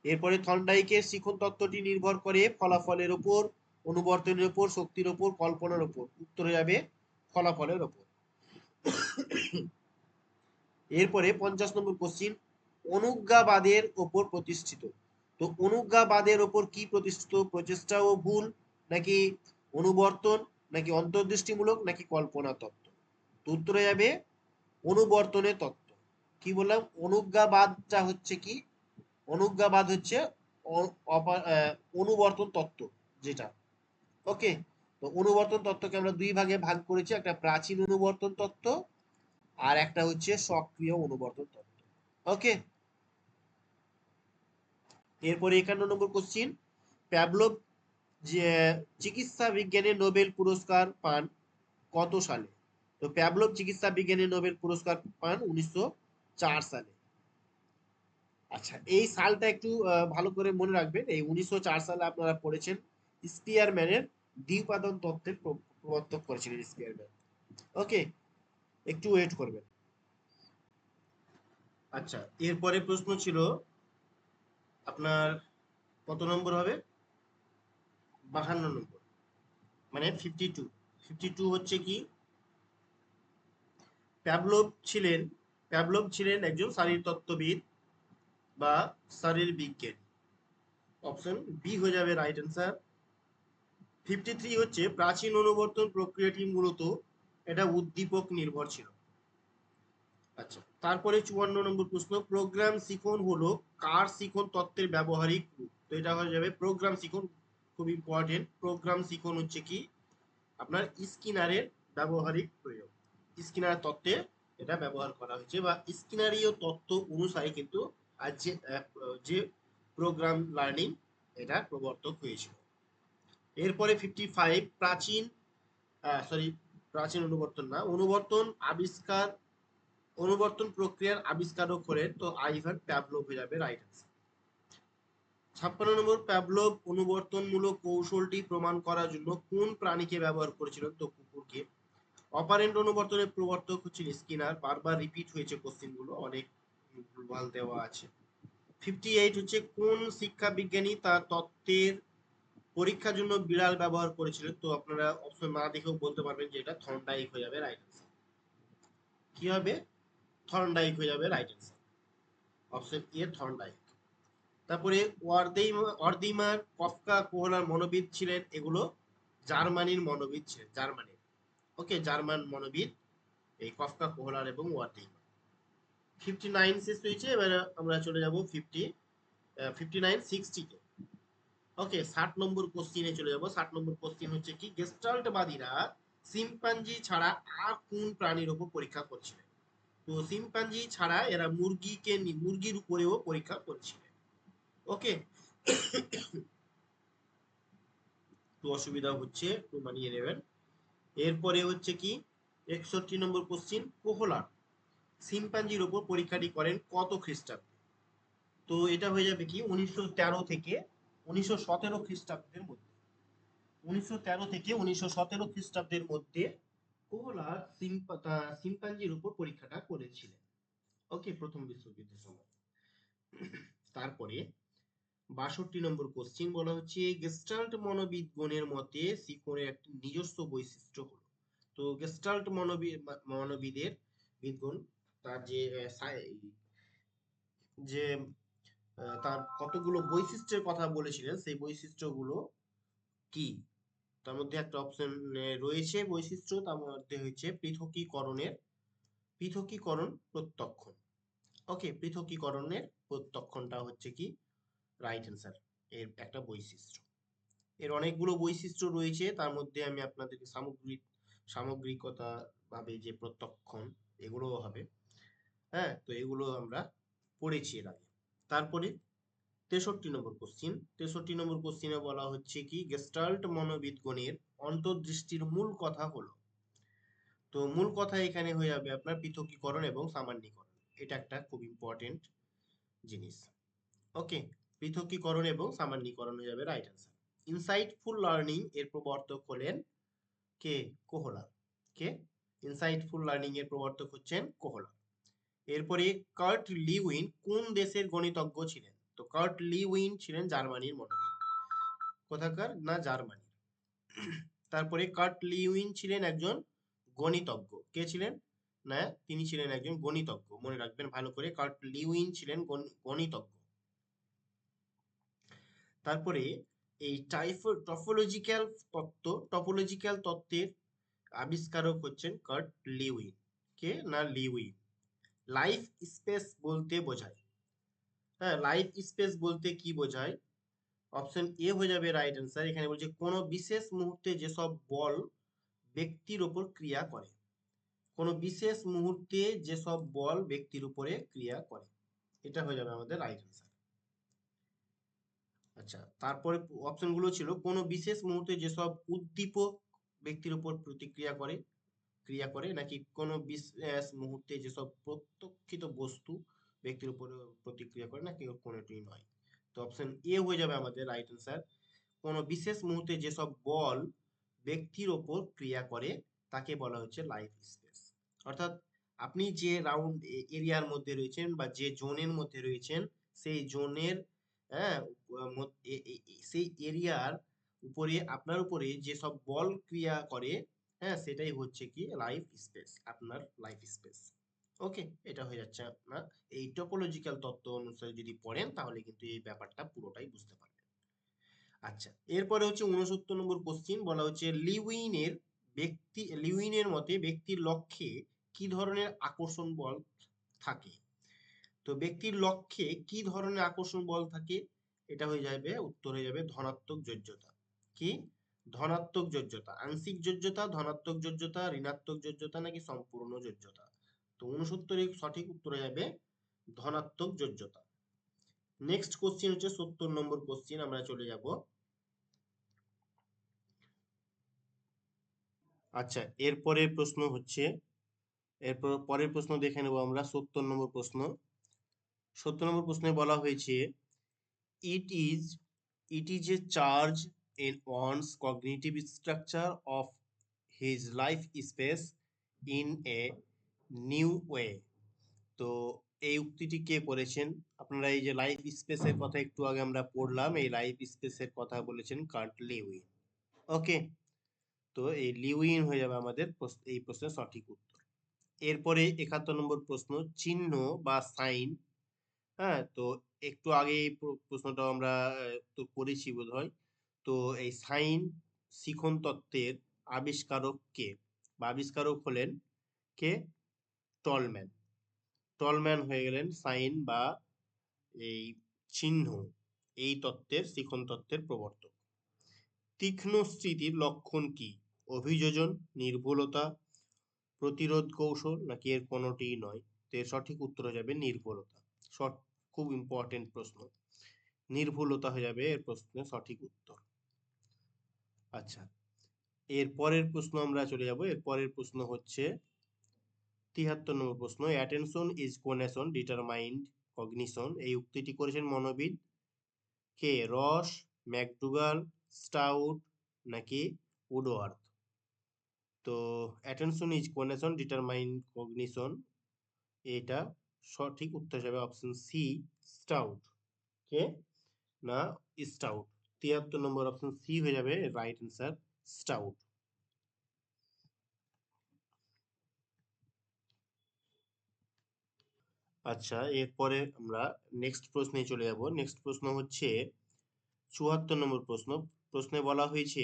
[SPEAKER 1] এরপরে থর্নডাইকের শিখন তত্ত্বটি নির্ভর করে ফলাফলের উপর, অনুবর্তনের উপর, শক্তির উপর, কল্পনার উপর। উত্তর হয়ে যাবে ফলাফলের উপর। এরপরে 50 নম্বর কোশ্চিন অনুজ্ঞাবাদের উপর প্রতিষ্ঠিত। তো অনুজ্ঞাবাদের উপর কি প্রতিষ্ঠিত? প্রচেষ্টা ও ভুল, নাকি অনুবর্তন, নাকি অন্তর্দৃষ্টিমূলক, নাকি কল্পনা তত্ত্ব? তো উত্তর হয়ে যাবে অনুবর্তনের তত্ত্ব। কি বললাম? অনুজ্ঞাবাদটা হচ্ছে কি? অনুজ্ঞাবাদ হচ্ছে অনুবর্তন তত্ত্ব যেটা। ওকে, তো অনুবর্তন তত্ত্বকে আমরা দুই ভাগে ভাগ করেছি, একটা প্রাচীন অনুবর্তন তত্ত্ব আর একটা হচ্ছে সক্রিয় অনুবর্তন তত্ত্ব। ওকে, এরপরে 51 নম্বর কোশ্চিন প্যাভলভ যে চিকিৎসা বিজ্ঞানে নোবেল পুরস্কার পান কত সালে? তো প্যাভলভ চিকিৎসা বিজ্ঞানে নোবেল পুরস্কার পান 1904 সালে। আচ্ছা, এই সালটা একটু ভালো করে মনে রাখবেন। এই 1904 সালে আপনারা পড়েছেন স্পিয়ারম্যানের দ্বিউপাদান তত্ত্বের প্রবর্তক করেছিলেন স্পিয়ারম্যান। ওকে, একটু ওয়েট করবেন। আচ্ছা, এরপরে প্রশ্ন ছিল আপনার কত নম্বর হবে? 52 নম্বর, মানে 52। 52 হচ্ছে কি, প্যাভলভ ছিলেন প্যাভলভ ছিলেন একজন শারীরতত্ত্ববিদ বা শারীরবিজ্ঞানী। অপশন বি হয়ে যাবে রাইট অ্যান্সার। 53 হচ্ছে প্রাচীন অনুবর্তন প্রক্রিয়াটি মূলত এটা উদ্দীপক নির্ভর ছিল। আচ্ছা, তারপরে 54 নম্বর প্রশ্ন, প্রোগ্রাম শিখন হলো কার শিখন তত্ত্বের ব্যবহারিক রূপ? তো এটা হয়ে যাবে প্রোগ্রাম শিখন, খুব ইম্পর্টেন্ট। প্রোগ্রাম শিখন হচ্ছে কি আপনার স্কিনারের ব্যবহারিক প্রয়োগ। স্কিনার তত্ত্বে এটা ব্যবহার করা হয়েছে, বা স্কিনারীয় তত্ত্ব অনুসারে কিন্তু আজ যে প্রোগ্রাম লার্নিং এটা প্রবর্তক হয়েছিল। এরপরে 55 প্রাচীন সরি প্রাচীন অনুবর্তন না, অনুবর্তন প্রক্রিয়ার আবিষ্কারক হলেন তো আইভান প্যাভলভ হয়ে যাবে রাইট অ্যান্সার। 56 নম্বর, প্যাভলভ অনুবর্তনমূলক কৌশলটি প্রমাণ করার জন্য কোন প্রাণীকে ব্যবহার করেছিলেন? তো কুকুরকে। অপারেন্ট অনুবর্তনের প্রবর্তক হচ্ছেন স্কিনার। বারবার রিপিট হয়েছে কোশ্চেন গুলো, অনেক ভুলভাল দেওয়া আছে। 58 হচ্ছে কোন শিক্ষা বিজ্ঞানী তার তত্ত্বের পরীক্ষার জন্য বিড়াল ব্যবহার করেছিলেন? তো আপনারা অপশন না দেখেও বলতে পারবেন যে এটা থর্নডাইক হয়ে যাবে রাইট অ্যান্সার। কি হবে? থর্নডাইক হয়ে যাবে right answer. Option A Thorndike. তারপরে ওয়ার্দিমার, কফকা, কোহলার মনোবিদ ছিলেন, এগুলো জার্মানির মনোবিদ ছিলেন, জার্মানির। ওকে, জার্মান মনোবিদ এই কফকা, কোহলার এবং ওয়ার্দিমার। 59 শেষ হয়েছে, এবারে আমরা চলে যাব 59 60 তে। ওকে, 60 নম্বর কোশ্চিনে চলে যাব। 60 নম্বর কোশ্চিন হচ্ছে কি, গেস্টাল্টবাদীরা শিম্পাঞ্জি ছাড়া আর কোন প্রাণীর উপর পরীক্ষা করছিলেন? তো শিম্পাঞ্জি ছাড়া এরা মুরগির উপরেও পরীক্ষা করছিলেন। ওকে, একটু অসুবিধা হচ্ছে, একটু মানিয়ে নেবেন। এরপরে হচ্ছে কি 61 নম্বর কোশ্চিন, কোহলার শিম্পাঞ্জির উপর পরীক্ষাটি করেন কত খ্রিস্টাব্দে? তো এটা হয়ে যাবে কি 1913 থেকে 1917 খ্রিস্টাব্দের মধ্যে। 1913 থেকে 1917 খ্রিস্টাব্দের মধ্যে কোহলার শিম্পাঞ্জির উপর পরীক্ষাটা করেছিলেন। ওকে, প্রথম বিশ্বযুদ্ধের সময়। তারপরে 62 নম্বর কোশ্চিন বলা হচ্ছে, গেস্টাল্ট মনোবিদগণের মতে শিকনের একটি নিজস্ব বৈশিষ্ট্য হলো। তো গেস্টাল্ট মনোবিদের বিদগণ তার যে তার কতগুলো বৈশিষ্ট্যের কথা বলেছিলেন, সেই বৈশিষ্ট্যগুলো কি? তার মধ্যে একটা অপশন রয়েছে বৈশিষ্ট্য, তার মধ্যে হচ্ছে পৃথকীকরণ প্রত্যক্ষণ। ওকে, পৃথকীকরণের প্রত্যক্ষণটা হচ্ছে কি রাইট অ্যান্সার, এর একটা বৈশিষ্ট্য। এর অনেকগুলো বৈশিষ্ট্য রয়েছে, তার মধ্যে আমি আপনাদেরকে সামগ্রিকতা ভাবে যে প্রত্যক্ষণ, এগুলো হবে। হ্যাঁ, তো এগুলো আমরা পড়েছি এর আগে। তারপরে 63 নম্বর কোশ্চিন। 63 নম্বর কোশ্চিনে বলা হচ্ছে কি, গেস্টাল্ট মনোবিদগণের অন্তর্দৃষ্টির মূল কথা হলো। তো মূল কথা এখানে হয়ে যাবে আপনার পৃথকীকরণ এবং সামান্যীকরণ। এটা একটা খুব ইম্পর্টেন্ট জিনিস। ওকে, পৃথকীকরণ এবং সামান্যীকরণ হয়ে যাবে রাইট অ্যান্সার। ইনসাইটফুল লার্নিং এর প্রবর্তক হলেন কে? কোহলার। কে? ইনসাইটফুল লার্নিং এর প্রবর্তক হচ্ছেন কোহলার। এরপরে কার্ট লিউইন কোন দেশের গণিতজ্ঞ ছিলেন? তো কার্ট লিউইন ছিলেন জার্মানির মনোবিদ। কোথাকার? না, জার্মানির। তারপরে কার্ট লিউইন ছিলেন একজন গণিতজ্ঞ। কে ছিলেন? না, তিনি ছিলেন একজন গণিতজ্ঞ, মনে রাখবেন ভালো করে, কার্ট লিউইন ছিলেন গণিতজ্ঞ। তারপরে এই টপোলজিক্যাল তত্ত্বের আবিষ্কারক হচ্ছেন কার্ট লিউইন। কে? না, লিউইন। লাইফ স্পেস বলতে বোঝায়, হ্যাঁ, লাইফ স্পেস বলতে কি বোঝায়? অপশন এ হয়ে যাবে রাইট অ্যান্সার। এখানে বলছে কোনো বিশেষ মুহূর্তে যেসব বল ব্যক্তির ওপর ক্রিয়া করে। কোনো বিশেষ মুহূর্তে যেসব বল ব্যক্তির উপরে ক্রিয়া করে, এটা হয়ে যাবে আমাদের রাইট অ্যান্সার। আচ্ছা, তারপরে অপশনগুলো ছিল কোনো বিশেষ মুহূর্তে যেসব উদ্দীপক ব্যক্তির উপর ক্রিয়া করে, নাকি কোনো বিশেষ মুহূর্তে যেসব প্রত্যক্ষিত বস্তু ব্যক্তির উপর প্রতিক্রিয়া করে, নাকি কোনোটিই নয়। তো অপশন এ হয়ে যাবে আমাদের রাইট অ্যান্সার। কোনো বিশেষ মুহূর্তে যেসব বল ব্যক্তির ওপর ক্রিয়া করে তাকে বলা হচ্ছে লাইফ স্পেস। অর্থাৎ আপনি যে রাউন্ড এরিয়ার মধ্যে রয়েছেন বা যে জোনের মধ্যে রয়েছেন, সেই জোনের হ্যাঁ, সেই এরিয়ার উপরে আপনার উপরে যে সব বল ক্রিয়া করে, হ্যাঁ, সেটাই হচ্ছে কি লাইফ স্পেস, আপনার লাইফ স্পেস। ওকে, এটা হয়ে যাচ্ছে আপনার এই টপোলজিক্যাল তত্ত্ব অনুসারে যদি পড়েন তাহলে কিন্তু এই ব্যাপারটা পুরোটাই বুঝতে পারবেন। আচ্ছা, এরপরে হচ্ছে 69 নম্বর কোশ্চিন, বলা হচ্ছে লিউইনের মতে ব্যক্তির লক্ষ্যে কি ধরনের আকর্ষণ বল থাকে। তো ব্যক্তির লক্ষ্যে কি ধরনের আকর্ষণ বল থাকে, এটা হয়ে যাবে, উত্তর হয়ে যাবে ধনাত্মক যোজ্যতা। কি? ধনাত্মক যোজ্যতা, আংশিক যোজ্যতা, ধনাত্মক যোজ্যতা, ঋণাত্মক যোজ্যতা নাকি সম্পূর্ণ যোজ্যতা। তো 69 সঠিক উত্তর হয়ে যাবে ধনাত্মক যোজ্যতা। নেক্সট কোশ্চিন হচ্ছে 70 নম্বর কোশ্চিন, আমরা চলে যাব। আচ্ছা, এরপরের প্রশ্ন হচ্ছে, এরপর পরের প্রশ্ন দেখে নেব আমরা। 70 নম্বর প্রশ্ন, 70 নম্বর প্রশ্নে বলা হয়েছে, it is it is a charge in one's cognitive structure of his life space in a new way। তো এই উক্তিটি কে করেছেন? আপনারা এই যে লাইফ স্পেসের কথা একটু আগে আমরা পড়লাম, এই লাইফ স্পেসের কথা বলেছেন কার্ট লিউইন। ওকে, তো এই লিউইন হয়ে যাবে আমাদের এই প্রশ্নের সঠিক উত্তর। এরপরে 71 নম্বর প্রশ্ন, চিহ্ন বা সাইন। হ্যাঁ, তো একটু আগে এই প্রশ্নটা আমরা তো করেছি বোধহয়। তো এই সাইন শিখন তত্ত্বের আবিষ্কারক কে, বা আবিষ্কারক হলেন কে? টলম্যান। টলম্যান হয়ে গেলেন সাইন বা এই চিহ্ন, এই তত্ত্বের, শিখন তত্ত্বের প্রবর্তক। তীক্ষ্ণ স্মৃতির লক্ষণ কি? অভিযোজন, নির্ভুলতা, প্রতিরোধ কৌশল নাকি এর কোনোটিই নয়। তো এর সঠিক উত্তর হয়ে যাবে নির্ভুলতা। খুব ইম্পর্টেন্ট প্রশ্ন, নির্ভুলতা হয়ে যাবে এর প্রশ্নের সঠিক উত্তর। আচ্ছা, এর পরের প্রশ্ন আমরা চলে যাব। এর পরের প্রশ্ন হচ্ছে 73 নম্বর প্রশ্ন, অ্যাটেনশন ইজ কোনেশন ডিটারমাইন্ড কগনিশন। এই উক্তিটি করেছেন মনোবিদ কে? রস, ম্যাকডুগাল, স্টাউট নাকি উডওয়ার্থ। তো অ্যাটেনশন ইজ কোনেশন ডিটারমাইন্ড কগনিশন, এটা সঠিক উত্তর হিসাবে অপশন সি, স্টাউট। কে? না, স্টাউট। 73 নম্বর অপশন সি হয়ে যাবে রাইট অ্যান্সার, স্টাউট। আচ্ছা, এরপরে আমরা নেক্সট প্রশ্নে চলে যাব। নেক্সট প্রশ্ন হচ্ছে 74 নম্বর প্রশ্ন। প্রশ্নে বলা হয়েছে,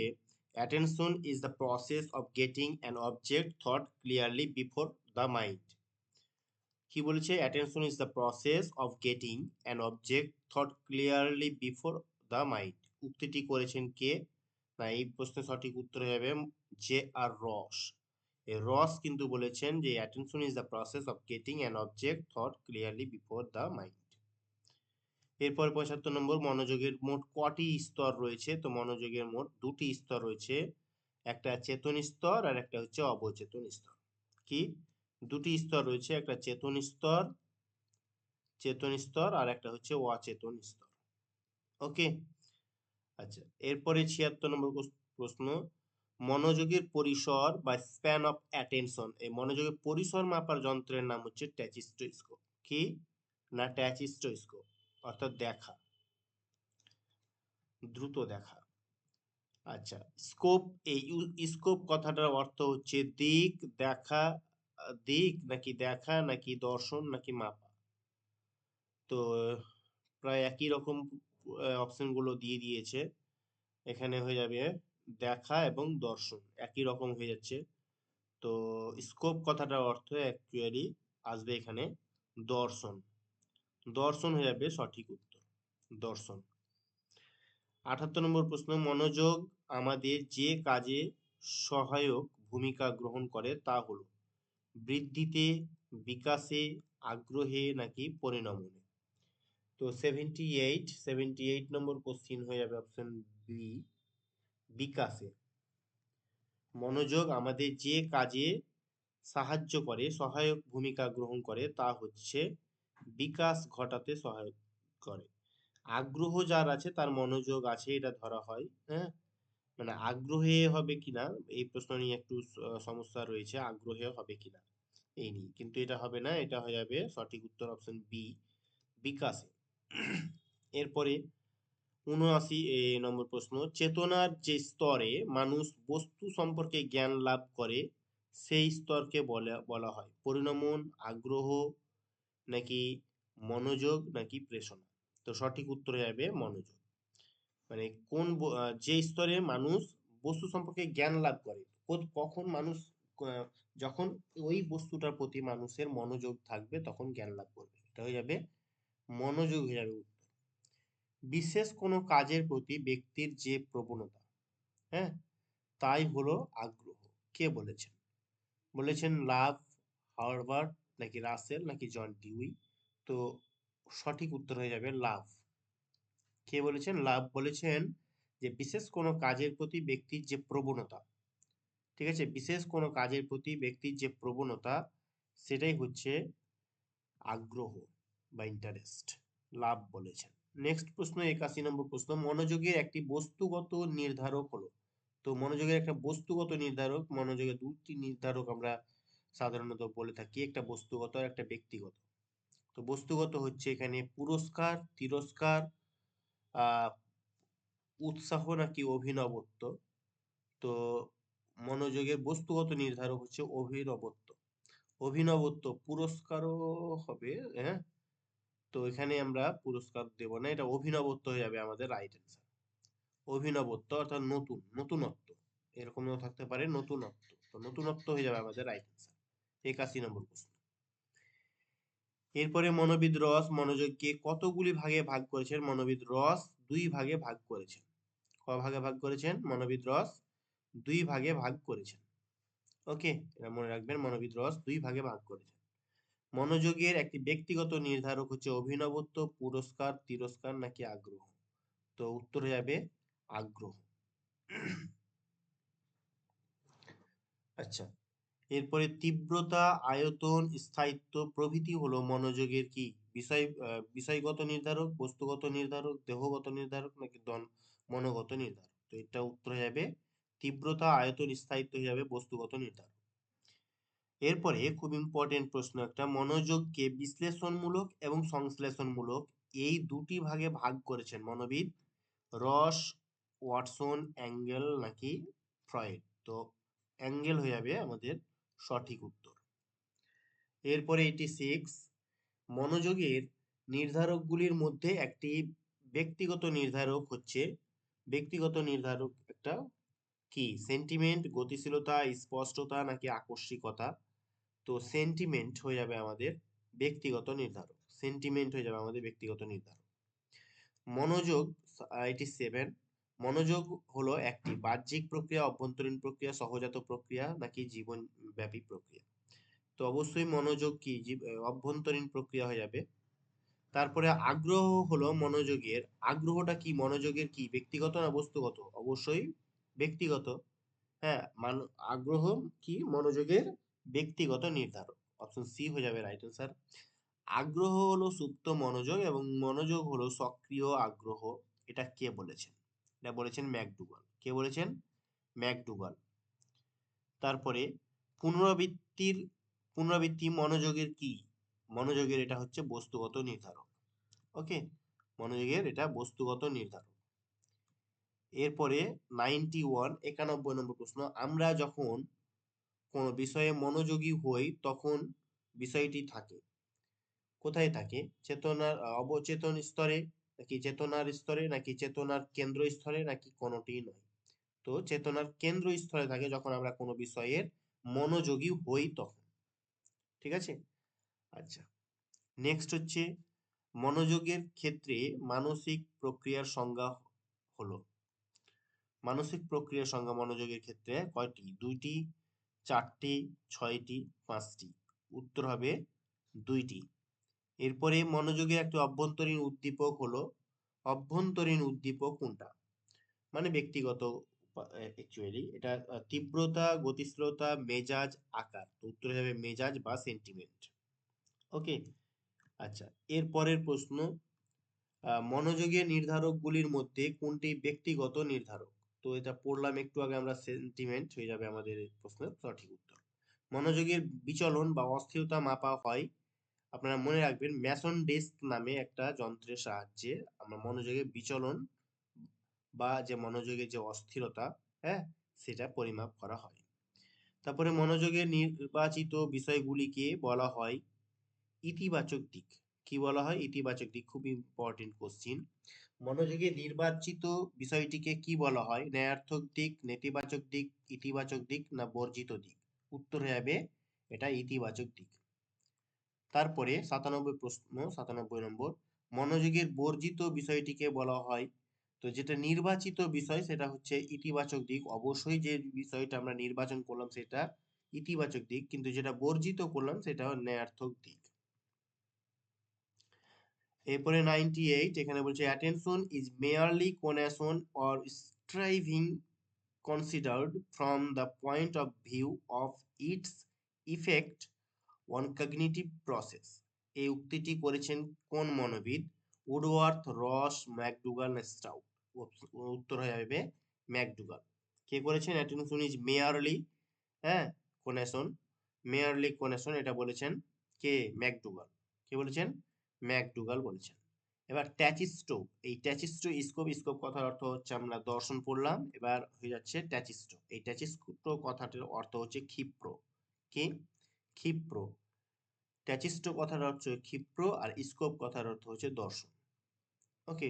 [SPEAKER 1] attention is the process of getting an object thought clearly before the mind. কি বলেছে? Attention is the process of getting an object thought clearly before the mind. উক্তিটি করেছেন কে? না, এই প্রশ্নের সঠিক উত্তর হবে জে আর রস। এই রস কিন্তু বলেছেন যে attention is the process of getting an object thought clearly before the mind. এরপর 75 নম্বর, মনোযোগের মোট কটি স্তর রয়েছে? তো মনোযোগের মোট দুটি স্তর রয়েছে, একটা চেতন স্তর আর একটা হচ্ছে অবচেতন স্তর। কি? দুটি স্তর রয়েছে, একটা চেতন স্তর আর একটা হচ্ছে অচেতন স্তর। ওকে, আচ্ছা, এরপরে 76 নম্বর প্রশ্ন, মনোযোগের পরিসর বা স্প্যান অফ অ্যাটেনশন, এই মনোযোগের পরিসর মাপার যন্ত্রের নাম হচ্ছে ট্যাচিস্টোস্কোপ। কি? না, ট্যাচিস্টোস্কোপ, অর্থাৎ দেখা, দ্রুত দেখা। আচ্ছা, স্কোপ, এই স্কোপ কথাটার অর্থ হচ্ছে দিক, দেখা, দিক নাকি দেখা নাকি দর্শন নাকি মাপা। তো প্রায় একই রকম অপশন গুলো দিয়ে দিয়েছে, এখানে হয়ে যাবে দেখা এবং দর্শন, একই রকম হয়ে যাচ্ছে। তো স্কোপ কথাটার অর্থ অ্যাকচুয়ালি আসবে এখানে দর্শন। দর্শন হয়ে যাবে সঠিক উত্তর, দর্শন। 78 নম্বর প্রশ্ন, মনোযোগ আমাদের যে কাজে সহায়ক ভূমিকা গ্রহণ করে তা হলো বৃদ্ধিতে, বিকাশে, আগ্রহে নাকি পরিণমনে। তো 78 নম্বর কোশ্চিন হয়ে যাবে অপশন বি, বিকাশে। মনোযোগ আমাদের যে কাজে সাহায্য করে, সহায়ক ভূমিকা গ্রহণ করে তা হচ্ছে বিকাশ ঘটাতে সহায়ক করে। আগ্রহ যার আছে তার মনোযোগ আছে, এটা ধরা হয়। হ্যাঁ, মানে আগ্রহে হবে কিনা এই প্রশ্ন নিয়ে একটু সমস্যা রয়েছে, আগ্রহে হবে কিনা এই নিয়ে, কিন্তু এটা হবে না, এটা হয়ে যাবে সঠিক উত্তর অপশন বি, বিকাশে। এরপরে ৭৯ নম্বর প্রশ্ন, চেতনার যে স্তরে মানুষ বস্তু সম্পর্কে জ্ঞান লাভ করে সেই স্তরকে বলা হয় পরিণমন, আগ্রহ, নাকি মনোযোগ, নাকি প্রেষণা? তো সঠিক উত্তর হয়ে যাবে মনোযোগ। মানে যে স্তরে মানুষ বস্তু সম্পর্কে জ্ঞান লাভ করে, কখন মানুষ আহ, যখন ওই বস্তুটার প্রতি মানুষের মনোযোগ থাকবে তখন জ্ঞান লাভ করবে, এটা হয়ে যাবে মনোযোগ হয়ে যাবে উত্তর। বিশেষ কোনো কাজের প্রতি ব্যক্তির যে প্রবণতা, হ্যাঁ, তাই হলো আগ্রহ। কে বলেছেন? বলেছেন লাভ, হার্বার্ট, নাকি রাসেল, নাকি জন ডিউই? তো সঠিক উত্তর হয়ে যাবে লাভ। কে বলেছেন? লাভ বলেছেন যে বিশেষ কোনো কাজের প্রতি ব্যক্তির যে প্রবণতা, ঠিক আছে, বিশেষ কোনো কাজের প্রতি ব্যক্তির যে প্রবণতা সেটাই হচ্ছে আগ্রহ বা ইন্টারেস্ট, লাভ বলেছেন। নেক্সট প্রশ্ন ৮১ নম্বর প্রশ্ন, মনোযোগের একটি বস্তুগত নির্ধারক হলো। তো মনোযোগের একটা বস্তুগত নির্ধারক, মনোযোগের দুটি নির্ধারক আমরা সাধারণত বলে থাকি, একটা বস্তুগত আর একটা ব্যক্তিগত। তো বস্তুগত হচ্ছে এখানে পুরস্কার, তিরস্কার, আহ উৎসাহ, নাকি অভিনবত্ব? তো মনোযোগের বস্তুগত নির্ধারক হচ্ছে অভিনবত্ব। অভিনবত্ব, পুরস্কারও হবে, হ্যাঁ। তো এখানে আমরা পুরস্কার দেব না, এটা অভিনবত্ব হয়ে যাবে আমাদের রাইট অ্যান্সার। অভিনবত্ব অর্থাৎ নতুন, নতুনত্ব, এরকমও থাকতে পারে নতুনত্ব। তো নতুনত্ব হয়ে যাবে আমাদের রাইট অ্যান্সার। ৮১ নম্বর প্রশ্ন। এরপরে মনোবিদ রস মনোযোগকে কতগুলি ভাগে ভাগ করেছেন? মনোবিদ রস 2 ভাগে ভাগ করেছেন। ক ভাগে ভাগ করেছেন? মনোবিদ রস 2 ভাগে ভাগ করেছেন। ওকে, এটা মনে রাখবেন, মনোবিদ রস 2 ভাগে ভাগ করেছেন। মনোযোগের একটি ব্যক্তিগত নির্ধারক হচ্ছে অভিনবত্ব, পুরস্কার, তিরস্কার, নাকি আগ্রহ? তো উত্তর হয়ে যাবে আগ্রহ। আচ্ছা, এরপরে তীব্রতা, আয়তন, স্থায়িত্ব প্রভৃতি হলো মনোযোগের কি বিষয়গত নির্ধারক, বস্তুগত নির্ধারক, দেহগত নির্ধারক, নাকি মনোগত নির্ধারক? তো এটা উত্তর হয়ে যাবে তীব্রতা, আয়তন, স্থায়িত্ব হয়ে যাবে বস্তুগত নির্ধারক। এরপরে খুব ইম্পর্টেন্ট প্রশ্ন একটা, মনোযোগকে বিশ্লেষণমূলক এবং সংশ্লেষণমূলক এই দুটি ভাগে ভাগ করেছেন মনোবিদ রস, ওয়াটসন, অ্যাঙ্গেল, নাকি ফ্রয়েড? তো অ্যাঙ্গেল হয়ে যাবে আমাদের সঠিক উত্তর। এরপরে 86, মনোযোগের নির্ধারকগুলির মধ্যে একটি ব্যক্তিগত নির্ধারক হচ্ছে, ব্যক্তিগত নির্ধারক একটা কি? সেন্টিমেন্ট, গতিশীলতা, স্পষ্টতা, নাকি আকস্মিকতা? তো সেন্টিমেন্ট হয়ে যাবে আমাদের ব্যক্তিগত নির্ধারক। সেন্টিমেন্ট হয়ে যাবে আমাদের ব্যক্তিগত নির্ধারক। মনোযোগ 87, মনোযোগ হলো একটি বাহ্যিক প্রক্রিয়া, অভ্যন্তরীণ প্রক্রিয়া, সহজাত প্রক্রিয়া, নাকি জীবনব্যাপী প্রক্রিয়া? তো অবশ্যই মনোযোগ কি অভ্যন্তরীণ প্রক্রিয়া হয়ে যাবে। তারপরে আগ্রহ হলো মনোযোগের, আগ্রহটা কি মনোযোগের কি ব্যক্তিগত না বস্তুগত? অবশ্যই ব্যক্তিগত। হ্যাঁ, আগ্রহ কি মনোযোগের ব্যক্তিগত নির্ধারক। অপশন সি হয়ে যাবে রাইট অ্যান্সার। আগ্রহ হলো সুপ্ত মনোযোগ এবং মনোযোগ হলো সক্রিয় আগ্রহ। এটা কে বলেছেন? এটা বলেছেন ম্যাকডুগাল। কে বলেছেন? ম্যাকডুগাল। তারপরে পুনরাবৃত্তির পুনরাবৃত্তি মনোযোগের কি? মনোযোগের এটা হচ্ছে বস্তুগত নির্ধারক। ওকে, মনোযোগের এটা বস্তুগত নির্ধারক। এরপরে 91 নম্বর প্রশ্ন, আমরা যখন কোনো বিষয়ে মনোযোগী হই তখন বিষয়টি থাকে কোথায়? থাকে চেতনার অবচেতন স্তরে, নাকি চেতনার স্তরে, নাকি চেতনার কেন্দ্র স্তরে, নাকি কোনোটি নয়? তো চেতনার কেন্দ্র স্তরে থাকে যখন আমরা কোনো বিষয়ের মনোযোগী হই তখন। ঠিক আছে। আচ্ছা, নেক্সট হচ্ছে মনোযোগের ক্ষেত্রে মানসিক প্রক্রিয়ার সংজ্ঞা হলো। মানসিক প্রক্রিয়ার সংজ্ঞা মনোযোগের ক্ষেত্রে কয়টি? 2টি, 4টি, 6টি, 5টি? উত্তর হবে 2টি। এরপরে মনোযোগের একটি অভ্যন্তরীণ উদ্দীপক হলো, অভ্যন্তরীণ উদ্দীপক কোনটা? মানে ব্যক্তিগত, অ্যাকচুয়ালি এটা তীব্রতা, গতিশীলতা, মেজাজ, আকার? তো উত্তর হবে মেজাজ বা সেন্টিমেন্ট। ওকে। আচ্ছা, এর পরের প্রশ্ন, মনোযোগের নির্ধারকগুলির মধ্যে কোনটি ব্যক্তিগত নির্ধারক? তো এটা পড়লাম একটু আগে আমরা, সেন্টিমেন্ট হয়ে যাবে আমাদের এই প্রশ্নের সঠিক উত্তর। মনোযোগের বিচলন বা অস্থিরতা মাপা হয় আপনারা মনে রাখবেন ম্যাসন ডেস্ক নামে একটা যন্ত্রের সাহায্যে আমরা মনোযোগের বিচলন বা যে মনোযোগের যে অস্থিরতা, হ্যাঁ, সেটা পরিমাপ করা হয়। তারপরে মনোযোগের নির্বাচিত বিষয়গুলিকে বলা হয় ইতিবাচক দিক। কি বলা হয়? ইতিবাচক দিক। খুব ইম্পর্টেন্ট কোশ্চিন। মনোযোগের নির্বাচিত বিষয়টিকে কি বলা হয়? ন্যায়ার্থক দিক, নেতিবাচক দিক, ইতিবাচক দিক না বর্জিত দিক? উত্তর হয়ে যাবে এটা ইতিবাচক দিক। তারপরে 97 প্রশ্ন, 97 নম্বর, মনোযোগের বর্জিত বিষয়টিকে বলা হয়, তো যেটা নির্বাচিত বিষয় সেটা হচ্ছে ইতিবাচক দিক। অবশ্যই যে বিষয়টা আমরা নির্বাচন করলাম সেটা ইতিবাচক দিক, কিন্তু যেটা বর্জিত করলাম সেটা ন্যায়ার্থক দিক। এরপরে 98 এখানে বলছে attention is merely conation or striving considered from the point of view of its effect on cognitive process. এই উক্তিটি করেছেন কোন মনোবিদ? উডওয়ার্থ, রস, ম্যাকডুগাল না স্টাউট? উত্তর হয়ে যাবে ম্যাকডুগাল। কে করেছেন? অ্যাটেনশন ইজ মেয়ারলি, হ্যাঁ, কোনেশন, মেয়ারলি কোনেশন, এটা বলেছেন কে? ম্যাকডুগাল। কে বলেছেন? ম্যাকডুগাল বলেছেন। এবার ট্যাচিস্টো, এই ট্যাচিস্টো স্কোপ, স্কোপ কথার অর্থ হচ্ছে আমরা দর্শন পড়লাম, এবার হয়ে যাচ্ছে ট্যাচিস্টো। এই ট্যাচিস্টো কথাটির অর্থ হচ্ছে ক্ষিপ্র। কি? ক্ষিপ্র। ট্যাচিস্টো কথার অর্থ হচ্ছে ক্ষিপ্র, আর স্কোপ কথার অর্থ হচ্ছে দর্শন। ওকে,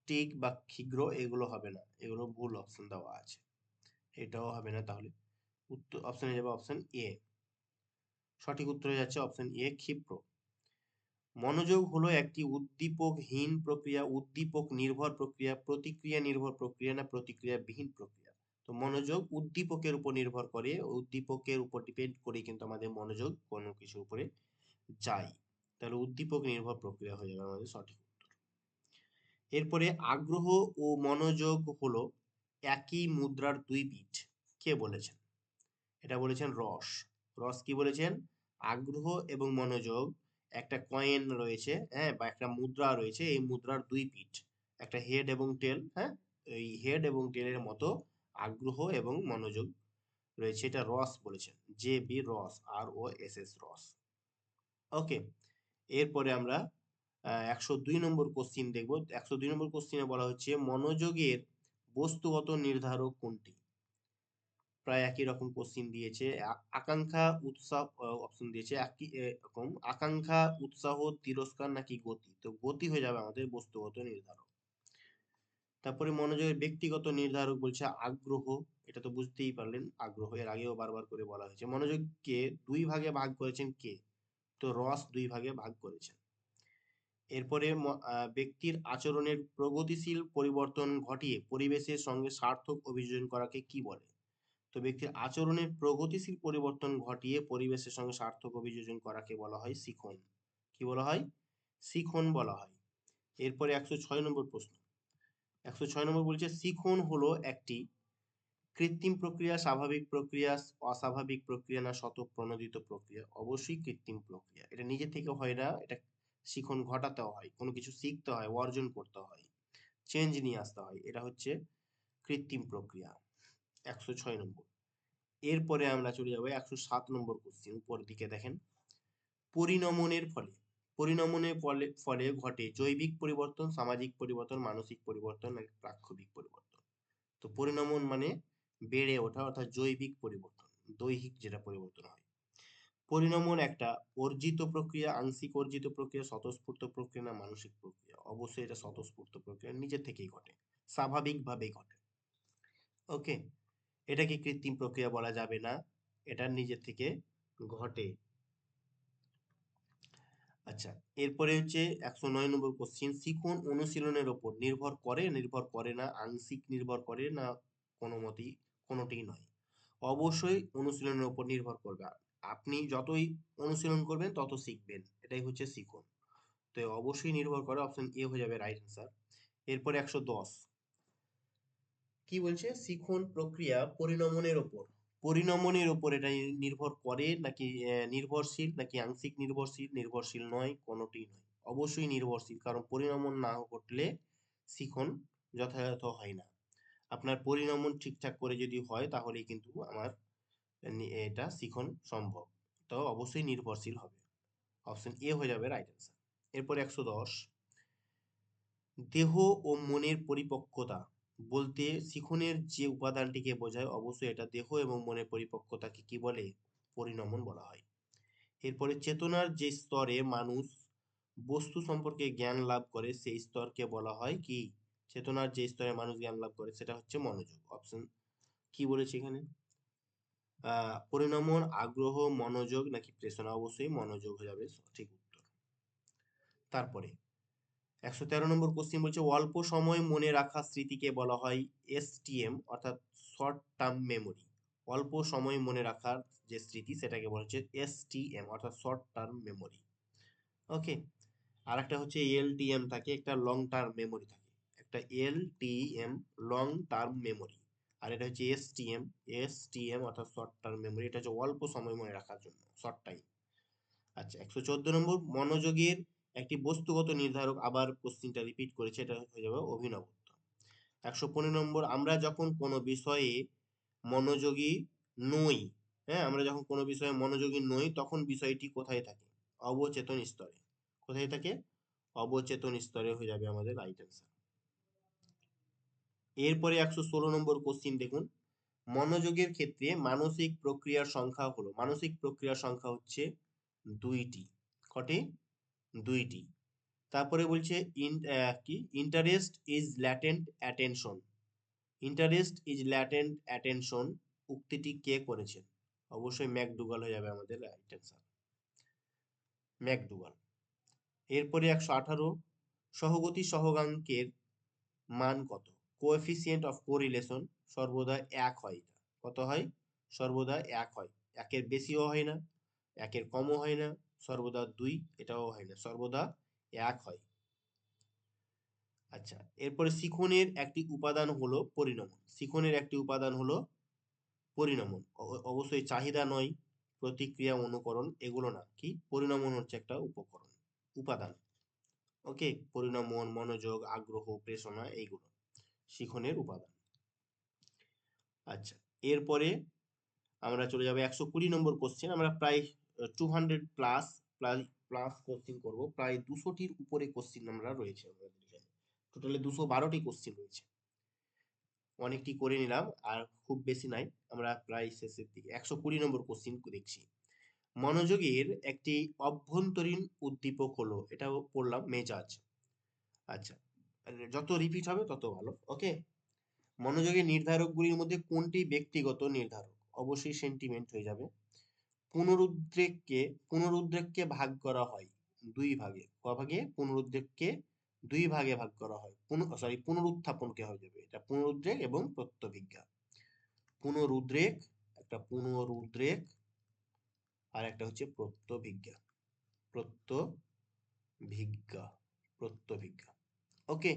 [SPEAKER 1] টিক বা ক্ষিগ্র এগুলো হবে না, এগুলো ভুল অপশন দেওয়া আছে, এটাও হবে না। তাহলে উত্তর অপশনে যাবে অপশন এ। সঠিক উত্তর হয়ে যাচ্ছে অপশন এ, ক্ষিপ্র। মনোযোগ হলো একটি উদ্দীপকহীন প্রক্রিয়া, উদ্দীপক নির্ভর প্রক্রিয়া, প্রতিক্রিয়া নির্ভর প্রক্রিয়া না প্রতিক্রিয়াবিহীন প্রক্রিয়া? তো মনোযোগ উদ্দীপকের উপর নির্ভর করে, উদ্দীপকের উপর ডিপেন্ড করে কিন্তু আমাদের মনোযোগ কোনো কিছুর উপরে যায়। তাহলে উদ্দীপক নির্ভর প্রক্রিয়া হয়ে যাবে আমাদের সঠিক উত্তর। এরপরে আগ্রহ ও মনোযোগ হলো একই মুদ্রার দুই পিঠ। কে বলেছেন? এটা বলেছেন রস। রস কি বলেছেন? আগ্রহ এবং মনোযোগ একটা কয়েন রয়েছে, হ্যাঁ, বা একটা মুদ্রা রয়েছে, এই মুদ্রার দুই পিঠ, একটা হেড এবং টেল, হ্যাঁ, এই হেড এবং টেলের মতো আগ্রহ এবং মনোযোগ রয়েছে, এটা রস বলেছেন, জে বি রস, আর ও এস এস, রস। ওকে, এরপরে আমরা 102 নম্বর কোশ্চিন দেখব। 102 নম্বর কোশ্চিনে বলা হচ্ছে মনোযোগের বস্তুগত নির্ধারক কোনটি? প্রায় একই রকম কোশ্চিন দিয়েছে। আকাঙ্ক্ষা, উৎসাহ, অপশন দিয়েছে একই রকম, আকাঙ্ক্ষা, উৎসাহ, তিরস্কার নাকি গতি? তো গতি হয়ে যাবে আমাদের বস্তুগত নির্ধারক। তারপরে মনোযোগের ব্যক্তিগত নির্ধারক বলছে আগ্রহ, এটা তো বুঝতেই পারলেন, আগ্রহ এর আগেও বারবার করে বলা হয়েছে। মনোযোগকে দুই ভাগে ভাগ করেছেন কে? তো রস দুই ভাগে ভাগ করেছেন। এরপরে ব্যক্তির আচরণের প্রগতিশীল পরিবর্তন ঘটিয়ে পরিবেশের সঙ্গে সার্থক অভিযোজন করাকে কি বলে? তো ব্যক্তির আচরণের প্রগতিশীল পরিবর্তন ঘটিয়ে পরিবেশের সঙ্গে সার্থক অভিযোজন করাকে বলা হয় শিখন। কি বলা হয়? শিখন বলা হয়। এরপরে 106 নম্বর প্রশ্ন। 106 নম্বর বলছে শিখন হলো একটি কৃত্রিম প্রক্রিয়া, স্বাভাবিক প্রক্রিয়া, অস্বাভাবিক প্রক্রিয়া না স্বতঃপ্রণোদিত প্রক্রিয়া? অবশ্যই কৃত্রিম প্রক্রিয়া, এটা নিজে থেকে হয় না, এটা শিখন ঘটাতে হয়, কোনো কিছু শিখতে হয়, অর্জন করতে হয়, চেঞ্জ নিয়ে আসতে হয়, এটা হচ্ছে কৃত্রিম প্রক্রিয়া। 106 নম্বর। এরপরে আমরা চলে যাবো 107 নম্বর কোশ্চিন, উপরের দিকে দেখেন। পরিণমনের ফলে, পরিণমনের ফলে ফলে ঘটে জৈবিক পরিবর্তন, সামাজিক পরিবর্তন, মানসিক পরিবর্তন নাকি প্রাক্ষবিক পরিবর্তন? তো পরিণমন মানে বেড়ে ওঠা, অর্থাৎ জৈবিক পরিবর্তন, দৈহিক যেটা পরিবর্তন হয়। পরিণমন একটা অর্জিত প্রক্রিয়া, আংশিক অর্জিত প্রক্রিয়া, স্বতঃস্ফূর্ত প্রক্রিয়া না মানসিক প্রক্রিয়া? অবশ্যই এটা স্বতঃস্ফূর্ত প্রক্রিয়া, নিজের থেকেই ঘটে, স্বাভাবিকভাবেই ঘটে। ওকে, এটাকে কৃত্রিম প্রক্রিয়া বলা যাবে না, এটা নিজের থেকে ঘটে। আচ্ছা, এরপরে হচ্ছে 109 নম্বর কোশ্চিন, শিখন অনুশীলনের ওপর নির্ভর করে, নির্ভর করে না, আংশিক নির্ভর করে না কোনো মতেই, কোনোটিই নয়? অবশ্যই অনুশীলনের উপর নির্ভর করবে, আপনি যতই অনুশীলন করবেন তত শিখবেন, এটাই হচ্ছে শিখন। তো অবশ্যই নির্ভর করে, অপশন এ হয়ে যাবে রাইট অ্যান্সার। এরপরে 110 কি বলছে? শিখন প্রক্রিয়া পরিণমনের ওপর, পরিণমনের ওপর এটা নির্ভর করে নাকি নির্ভরশীল নাকি আংশিক নির্ভরশীল? নির্ভরশীল নয়, কোনোটিই নয়, অবশ্যই নির্ভরশীল, কারণ পরিণমন না ঘটলে শিখন যথাযথ হয় না। আপনার পরিণমন ঠিকঠাক করে যদি হয় তাহলেই কিন্তু আমার এটা শিখন সম্ভব, তো অবশ্যই নির্ভরশীল হবে। অপশন এ হয়ে যাবে রাইট অ্যান্সার। এরপরে 110, দেহ ও মনের পরিপক্কতা বলতে শিখনের যে উপাদানটিকে বোঝায়, অবশ্যই এটা দেহ এবং মনের পরিপক্কতাকে কি বলে? পরিণমন বলা হয়। এরপরে চেতনার যে স্তরে মানুষ বস্তু সম্পর্কে জ্ঞান লাভ করে সেই স্তরকে বলা হয় কি? চেতনার যে স্তরে মানুষ জ্ঞান লাভ করে সেটা হচ্ছে মনোযোগ। অপশন কি বলেছে এখানে? পরিণমন, আগ্রহ, মনোযোগ নাকি প্রেরণা? অবশ্যই মনোযোগ হয়ে যাবে সঠিক উত্তর। তারপরে 113 নম্বর কোশ্চেন বলছে, অল্প সময় মনে রাখা স্মৃতিকে বলা হয় এসটিএম অর্থাৎ শর্ট টার্ম মেমোরি। অল্প সময় মনে রাখার যে স্মৃতি সেটাকে বলা হচ্ছে এসটিএম অর্থাৎ শর্ট টার্ম মেমোরি। ওকে। আর একটা হচ্ছে এলটিএম থাকে, একটা লং টার্ম মেমোরি থাকে। একটা এলটিএম লং টার্ম মেমোরি, আর এটা হচ্ছে এসটিএম অর্থাৎ শর্ট টার্ম মেমোরি। এটা হচ্ছে অল্প সময় মনে রাখার জন্য, শর্ট টাইম। আচ্ছা, 114 নম্বর, মনোযোগের একটি বস্তুগত নির্ধারক, আবার কোশ্চিনটা রিপিট করেছে, এটা হয়ে যাবে অভিনবত্ব। 115 নম্বর, আমরা যখন কোনো বিষয়ে মনোযোগী নই, হ্যাঁ, আমরা যখন কোনো বিষয়ে মনোযোগী নই তখন বিষয়টি কোথায় থাকে? অবচেতন স্তরে। কোথায় থাকে? অবচেতন স্তরে হয়ে যাবে আমাদের রাইট অ্যান্সার। এরপরে 116 নম্বর কোশ্চিন দেখুন, মনোযোগের ক্ষেত্রে মানসিক প্রক্রিয়ার সংখ্যা হলো, মানসিক প্রক্রিয়ার সংখ্যা হচ্ছে 2টি। কটি? 2টি। তারপরে বলছে কি, interest is latent attention. Interest is latent attention উক্তিটি কে করেছেন? অবশ্যই ম্যাকডুগাল হয়ে যাবে আমাদের রাইট অ্যান্সার, ম্যাকডুগাল। এরপরে 118, সহগতি সহগাঙ্কের মান কত? কোএফিসিয়েন্ট অফ কোরিলেশন সর্বদা 1 হয়। এটা কত হয়? সর্বদা 1 হয়। 1-এর বেশিও হয় না, 1-এর কমও হয় না, সর্বদা 2 এটাও হয় না, সর্বদা 1 হয়। আচ্ছা, এরপরে শিখনের একটি উপাদান হলো পরিণমন। শিখনের একটি উপাদান হলো পরিণমন। অবশ্যই চাহিদা নয়, প্রতিক্রিয়া, অনুকরণ এগুলো না। কি? পরিণমন হচ্ছে একটা উপকরণ, উপাদান। ওকে, পরিণমন, মনোযোগ, আগ্রহ, প্রেরণা এইগুলো শিখনের উপাদান। আচ্ছা, এরপরে আমরা চলে যাবো 120 নম্বর কোশ্চেন। আমরা প্রায় 200 প্লাস প্লাস প্লাস কোশ্চেন করবো, প্রায় 200টির উপরে কোশ্চেন আমরা রয়েছে আমাদের এখানে। টোটালে 212টি কোশ্চেন রয়েছে। অনেকটি করে নিলাম, আর খুব বেশি নাই, আমরা প্রায় শেষের দিকে। 120 নম্বর কোশ্চেন দেখছি, মনোযোগের একটি অভ্যন্তরীণ উদ্দীপক হলো, এটাও পড়লাম, মেজাজ। আচ্ছা, যত রিপিট হবে তত ভালো। ওকে। মনোযোগের নির্ধারকগুলির মধ্যে কোনটি ব্যক্তিগত নির্ধারক? অবশ্যই সেন্টিমেন্ট হয়ে যাবে। পুনরুদ্রেককে ভাগ করা হয় 2 ভাগে। ক ভাগে? পুনরুদ্রেককে 2 ভাগে ভাগ করা হয়। পুনরুত্থাপনকে হয়ে যাবে এটা, পুনরুদ্রেক এবং প্রত্যভিজ্ঞা। পুনরুদ্রেক, একটা পুনরুদ্রেক, আর একটা হচ্ছে প্রত্যভিজ্ঞা। প্রত্যভিজ্ঞা, প্রত্যভিজ্ঞা। ওকে,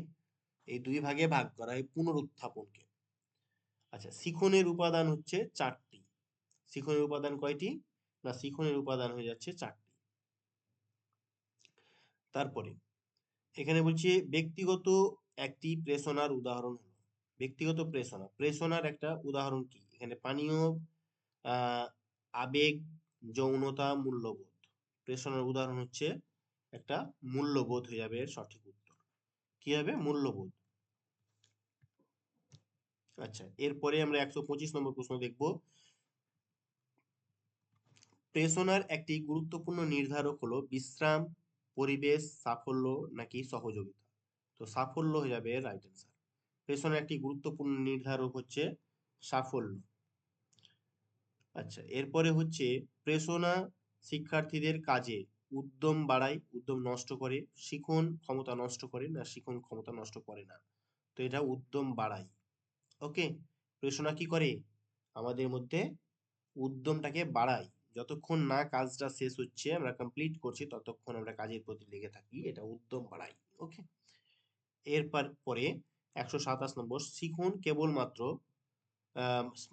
[SPEAKER 1] এই 2 ভাগে ভাগ করা হয় পুনরুত্থাপনকে। আচ্ছা, শিখনের উপাদান হচ্ছে 4টি। শিখনের উপাদান কয়টি? না, শিখনের উপাদান হয়ে যাচ্ছে 4টি। তারপরে এখানে বলছে ব্যক্তিগত একটি প্রেষণার উদাহরণ হলো, ব্যক্তিগত প্রেষণা, প্রেষণার একটা উদাহরণ কি? এখানে পানীয়, আবেগ, যৌনতা, মূল্যবোধ। প্রেষণার উদাহরণ হচ্ছে একটা মূল্যবোধ হয়ে যাবে এর সঠিক উত্তর। কি হবে? মূল্যবোধ। আচ্ছা, এরপরে আমরা 125 নম্বর প্রশ্ন দেখব, প্রেষণার একটি গুরুত্বপূর্ণ নির্ধারক হলো বিশ্রাম, পরিবেশ, সাফল্য নাকি সহযোগিতা? তো সাফল্য হয়ে যাবে রাইট অ্যান্সার। প্রেষণার একটি গুরুত্বপূর্ণ নির্ধারক হচ্ছে সাফল্য। আচ্ছা, এরপরে হচ্ছে প্রেষণা শিক্ষার্থীদের কাজে উদ্যম বাড়ায়, উদ্যম নষ্ট করে, শিখন ক্ষমতা নষ্ট করে না শিখন ক্ষমতা নষ্ট করে না? তো এটা উদ্যম বাড়ায়। ওকে, প্রেষণা কি করে? আমাদের মধ্যে উদ্যমটাকে বাড়ায়। যতক্ষণ না কাজটা শেষ হচ্ছে, আমরা কমপ্লিট করছি, ততক্ষণ আমরা কাজের প্রতি লেগে থাকি, এটা উদ্যম বাড়ায়। ওকে। এরপর পরে 127 নম্বর, শিখন কেবলমাত্র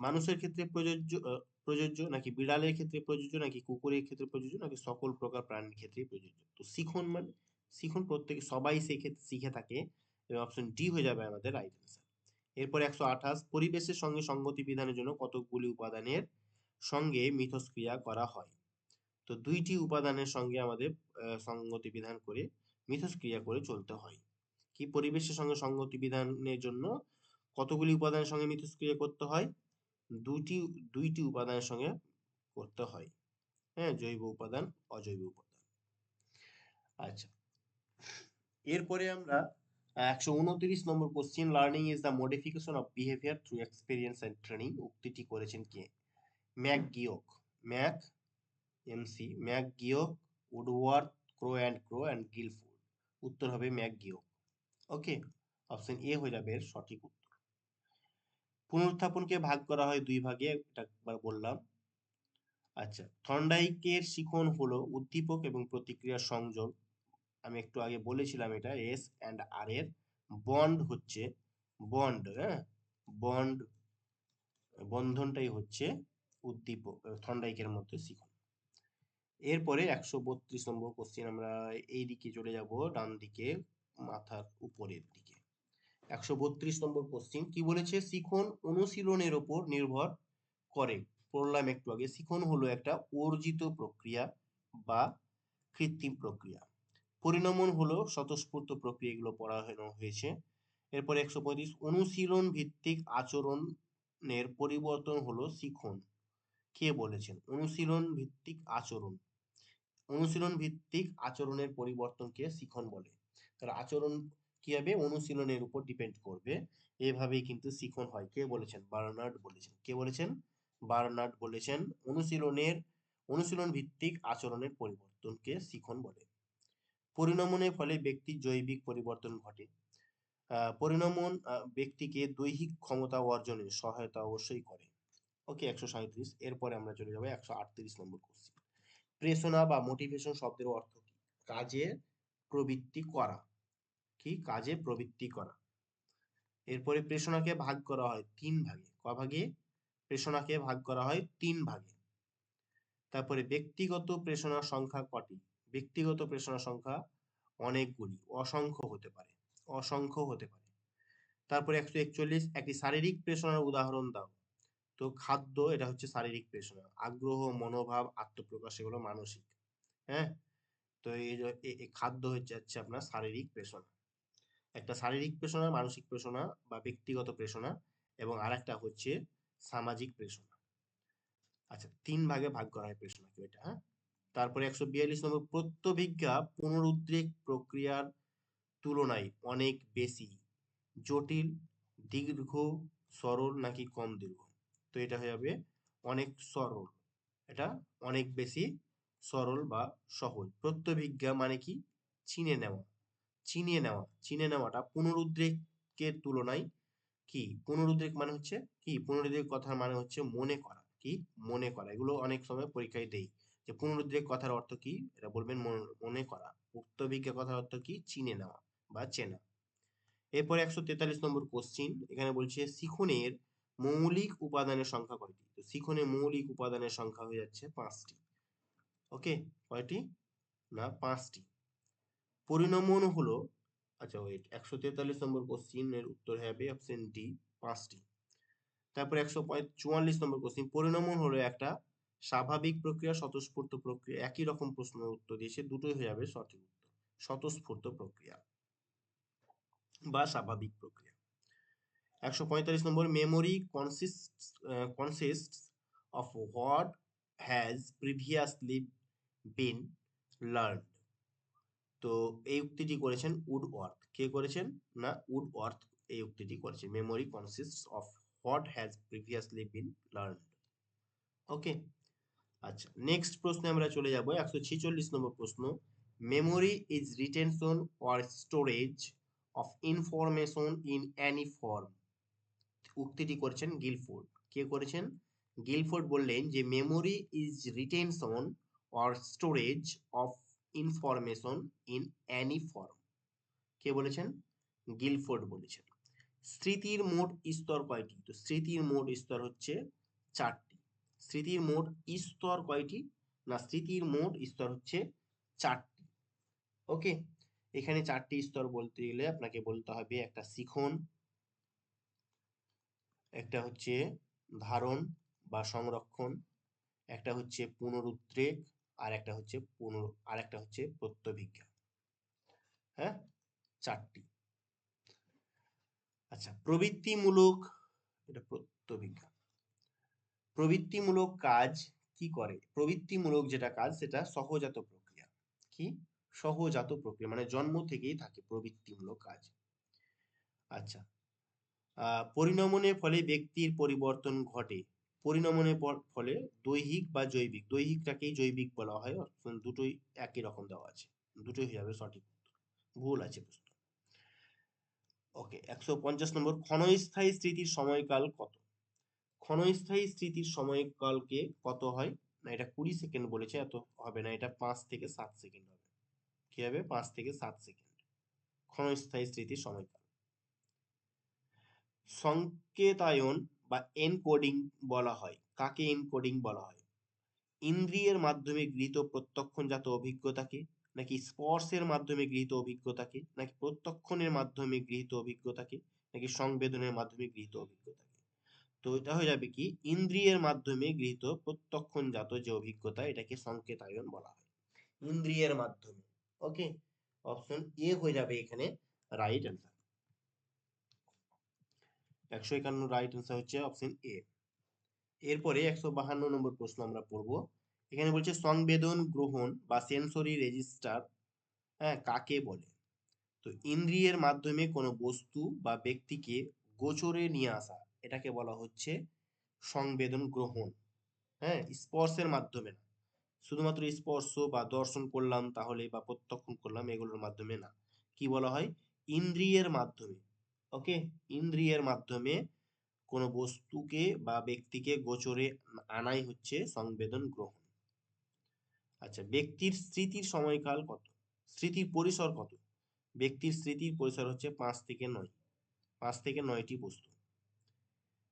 [SPEAKER 1] মানুষের ক্ষেত্রে প্রযোজ্য নাকি বিড়ালের ক্ষেত্রে প্রযোজ্য নাকি কুকুরের ক্ষেত্রে প্রযোজ্য নাকি সকল প্রকার প্রাণীর ক্ষেত্রে প্রযোজ্য? তো শিখন মানে, শিখন প্রত্যেক সবাই শিখে থাকে, এবং অপশন ডি হয়ে যাবে আমাদের রাইট অ্যান্সার। এরপর 128, পরিবেশের সঙ্গে সঙ্গতি বিধানের জন্য কতকগুলি উপাদানের সঙ্গে মিথস্ক্রিয়া করা হয়? তো দুইটি উপাদানের সঙ্গে আমাদের সঙ্গতি বিধান করে মিথস্ক্রিয়া করে চলতে হয়। কি পরিবেশের সঙ্গে সঙ্গতি বিধানের জন্য কতগুলি উপাদানের সঙ্গে মিথস্ক্রিয়া করতে হয়? দুইটি দুইটি উপাদানের সঙ্গে করতে হয়। হ্যাঁ, জৈব উপাদান, অজৈব উপাদান। আচ্ছা, এরপরে আমরা 129 number question, learning is the modification of behaviour through experience and training, উক্তিটি করেছেন কে? McGeoch, Mc MC, McGeoch, Woodworth, Crow and Guilford. উত্তর হবে ম্যাকগিওক। ওকে, অপশন এ হয়ে যাবে এর সঠিক উত্তর। পুনরুত্থাপনকে ভাগ করা হয় দুই ভাগে, এটা একবার বললাম। আচ্ছা, থর্নডাইকের শিখন হলো উদ্দীপক এবং প্রতিক্রিয়ার সংযোগ। আমি একটু আগে বলেছিলাম এটা, এস অ্যান্ড আর এর বন্ড হচ্ছে বন্ড, হ্যাঁ, বন্ড, বন্ধনটাই হচ্ছে উদ্দীপক থর্নডাইকের মধ্যে শিখন। এরপরে 132 নম্বর কোশ্চেন, আমরা এই দিকে চলে যাব, ডান দিকে, মাথার উপরের দিকে। 132 নম্বর কোশ্চেন কি বলেছে? শিখন অনুশীলনের ওপর নির্ভর করে। পড়লাম একটু আগে, শিখন হলো একটা অর্জিত প্রক্রিয়া বা কৃত্রিম প্রক্রিয়া। পরিণমন হলো স্বতঃস্ফূর্ত প্রক্রিয়া, এগুলো পড়ানো হয়েছে। এরপরে 135, অনুশীলন ভিত্তিক আচরণের পরিবর্তন হলো শিখন। কে বলেছেন? অনুশীলন ভিত্তিক আচরণ, অনুশীলন ভিত্তিক আচরণের পরিবর্তনকে শিখন বলে। তাহলে আচরণ কি হবে? অনুশীলনের উপর ডিপেন্ড করবে, এভাবেই কিন্তু শিখন হয়। কে বলেছেন? বার্নার্ড বলেছেন। কে বলেছেন? বার্নার্ড বলেছেন অনুশীলন ভিত্তিক আচরণের পরিবর্তনকে শিখন বলে। পরিণমনের ফলে ব্যক্তির জৈবিক পরিবর্তন ঘটে। পরিণমন ব্যক্তিকে দৈহিক ক্ষমতা অর্জনে সহায়তা অবশ্যই করে। ওকে, 137। এরপরে আমরা চলে যাবো 138 নম্বর কোশ্চেন। প্রেরণা বা মোটিভেশন শব্দের অর্থ কি? কাজে প্রবৃত্তি করা। কি? কাজে প্রবৃত্তি করা। এরপরে প্রেরণাকে ভাগ করা হয় তিন ভাগে। ক ভাগে? প্রেরণাকে ভাগ করা হয় তিন ভাগে। তারপরে ব্যক্তিগত প্রেরণার সংখ্যা কটি? ব্যক্তিগত প্রেরণার সংখ্যা অনেকগুলি, অসংখ্য হতে পারে, অসংখ্য হতে পারে। তারপরে 141, একটি শারীরিক প্রেরণার উদাহরণ দাও। তো খাদ্য, এটা হচ্ছে শারীরিক প্রেরণা। আগ্রহ, মনোভাব, আত্মপ্রকাশ, এগুলো মানসিক। হ্যাঁ, তো এই খাদ্য হচ্ছে আপনার শারীরিক প্রেরণা। একটা শারীরিক প্রেরণা, মানসিক প্রেরণা বা ব্যক্তিগত প্রেরণা, এবং আরেকটা হচ্ছে সামাজিক প্রেরণা। আচ্ছা, তিন ভাগে ভাগ করা হয় প্রেরণাকে, এটা। হ্যাঁ, তারপরে 142 নম্বর, প্রত্যভিজ্ঞা পুনরুদ্রেক প্রক্রিয়ার তুলনায় অনেক বেশি জটিল, দীর্ঘ, সরল নাকি কম দীর্ঘ? তো এটা হয়ে যাবে অনেক সরল, এটা অনেক বেশি সরল বা সহজ। প্রত্যভিজ্ঞা মানে কি? চিনে নেওয়া, চিনে নেওয়াটা পুনরুদ্রেকের তুলনায় কি? পুনরুদ্রেক মানে হচ্ছে কি? পুনরুদ্রেক কথার মানে হচ্ছে মনে করা। কি? মনে করা। এগুলো অনেক সময় পরীক্ষায় দেই, যে পুনরুদ্রেক কথার অর্থ কি, এটা বলবেন মনে করা। প্রত্যভিজ্ঞা কথার অর্থ কি? চিনে নেওয়া বা চেনা। এরপরে 143 নম্বর কোশ্চিন, এখানে বলছে শিখনের মৌলিক উপাদানের সংখ্যা কয়টি? তো শিখনের মৌলিক উপাদানের সংখ্যা হয়ে যাচ্ছে 5টি। ওকে, কয়টি? না, 5টি। পরিণমন হলো, আচ্ছা ওয়েট, 143 নম্বর কোশ্চিন এর উত্তর হবে অপশন ডি, 5টি। তারপর 144 নম্বর কোশ্চিন, পরিণমন হলো একটা স্বাভাবিক প্রক্রিয়া, স্বতঃস্ফূর্ত প্রক্রিয়া। একই রকম প্রশ্ন উত্তর দিয়েছে, দুটোই হয়ে যাবে সঠিক উত্তর। স্বতঃস্ফূর্ত প্রক্রিয়া বা স্বাভাবিক প্রক্রিয়া। 145 number, memory consists of what has previously been learned. তো এই উক্তিটি করেছেন উডওয়ার্থ। কে করেছেন? না, উডওয়ার্থ এই উক্তিটি করেছেন। Memory consists of what has previously been learned. Okay, আচ্ছা, নেক্সট প্রশ্নে আমরা চলে যাব। 146 নম্বর প্রশ্ন, memory is retention or storage of information in any form. উক্তিটি করেছেন গিলফোর্ড। কে করেছেন? গিলফোর্ড বললেন যে memory is retention or storage of information in any form. কে বলেছেন? গিলফোর্ড বলেছেন। স্মৃতির মোট স্তর কয়টি? তো স্মৃতির মোট স্তর হচ্ছে 4টি। স্মৃতির মোট স্তর কয়টি? না, স্মৃতির মোট স্তর হচ্ছে 4টি। ওকে, এখানে 4টি স্তর বলতে গেলে আপনাকে বলতে হবে, একটা শিখন, একটা হচ্ছে ধারণ বা সংরক্ষণ, একটা হচ্ছে পুনরুদ্রেক, আর একটা হচ্ছে আর একটা হচ্ছে প্রত্যভিজ্ঞা। হ্যাঁ, 4টি। আচ্ছা, প্রবৃত্তিমূলক, এটা প্রত্যভিজ্ঞা। প্রবৃত্তিমূলক কাজ কি করে? প্রবৃত্তিমূলক যেটা কাজ সেটা সহজাত প্রক্রিয়া। কি? সহজাত প্রক্রিয়া, মানে জন্ম থেকেই থাকে প্রবৃত্তিমূলক কাজ। আচ্ছা, পরিণমনের ফলে ব্যক্তির পরিবর্তন ঘটে। পরিণমনের ফলে দৈহিক বা জৈবিক, দৈহিকটাকেই জৈবিক বলা হয়, অপশন দুটোই একই রকম দেওয়া আছে, দুটোই হয়ে যাবে সঠিক। ভুল আছে প্রশ্ন। ওকে, 150 নম্বর, ক্ষণস্থায়ী স্মৃতির সময়কাল কত? ক্ষণস্থায়ী স্মৃতির সময়কালকে কত হয়? না, এটা 20 সেকেন্ড বলেছে, এত হবে না, এটা 5 থেকে 7 সেকেন্ড হবে। কি হবে? 5 থেকে 7 সেকেন্ড ক্ষণস্থায়ী স্মৃতির সময়কাল। সংকেতায়ন বা এনকোডিং বলা হয় কাকে? এনকোডিং বলা হয় ইন্দ্রিয়ের মাধ্যমে গৃহীত প্রত্যক্ষজাত অভিজ্ঞতাকে, নাকি স্পর্শের মাধ্যমে গৃহীত অভিজ্ঞতাকে, নাকি প্রত্যক্ষণের মাধ্যমে গৃহীত অভিজ্ঞতাকে, নাকি সংবেদনের মাধ্যমে গৃহীত অভিজ্ঞতাকে? তো এটা হয়ে যাবে কি, ইন্দ্রিয়ের মাধ্যমে গৃহীত প্রত্যক্ষজাত যে অভিজ্ঞতা, এটাকে সংকেতায়ন বলা হয়, ইন্দ্রিয়ের মাধ্যমে। ওকে, অপশন এ হয়ে যাবে এখানে রাইট অ্যান্সার। 151 রাইট অ্যান্সার হচ্ছে অপশন এ। এরপরে 152 নম্বর প্রশ্ন আমরা পড়ব। এখানে বলছে সংবেদন গ্রহণ বা সেন্সরি রেজিস্টার, হ্যাঁ, কাকে বলে? তো ইন্দ্রিয়ের মাধ্যমে কোনো বস্তু বা ব্যক্তিকে গোচরে নিয়ে আসা, এটাকে বলা হচ্ছে সংবেদন গ্রহণ। হ্যাঁ, স্পর্শের মাধ্যমে না, শুধুমাত্র স্পর্শ বা দর্শন করলাম তাহলে, বা প্রত্যক্ষ করলাম, এগুলোর মাধ্যমে না। কি বলা হয়? ইন্দ্রিয়ের মাধ্যমে। ওকে, ইন্দ্রিয়ের মাধ্যমে কোনো বস্তুকে বা ব্যক্তিকে গোচরে আনাই হচ্ছে সংবেদন গ্রহণ। আচ্ছা, ব্যক্তির স্মৃতির সময়কাল কত? স্মৃতির পরিসর কত? ব্যক্তির স্মৃতির পরিসর হচ্ছে 5 থেকে 9, 5 থেকে 9টি বস্তু।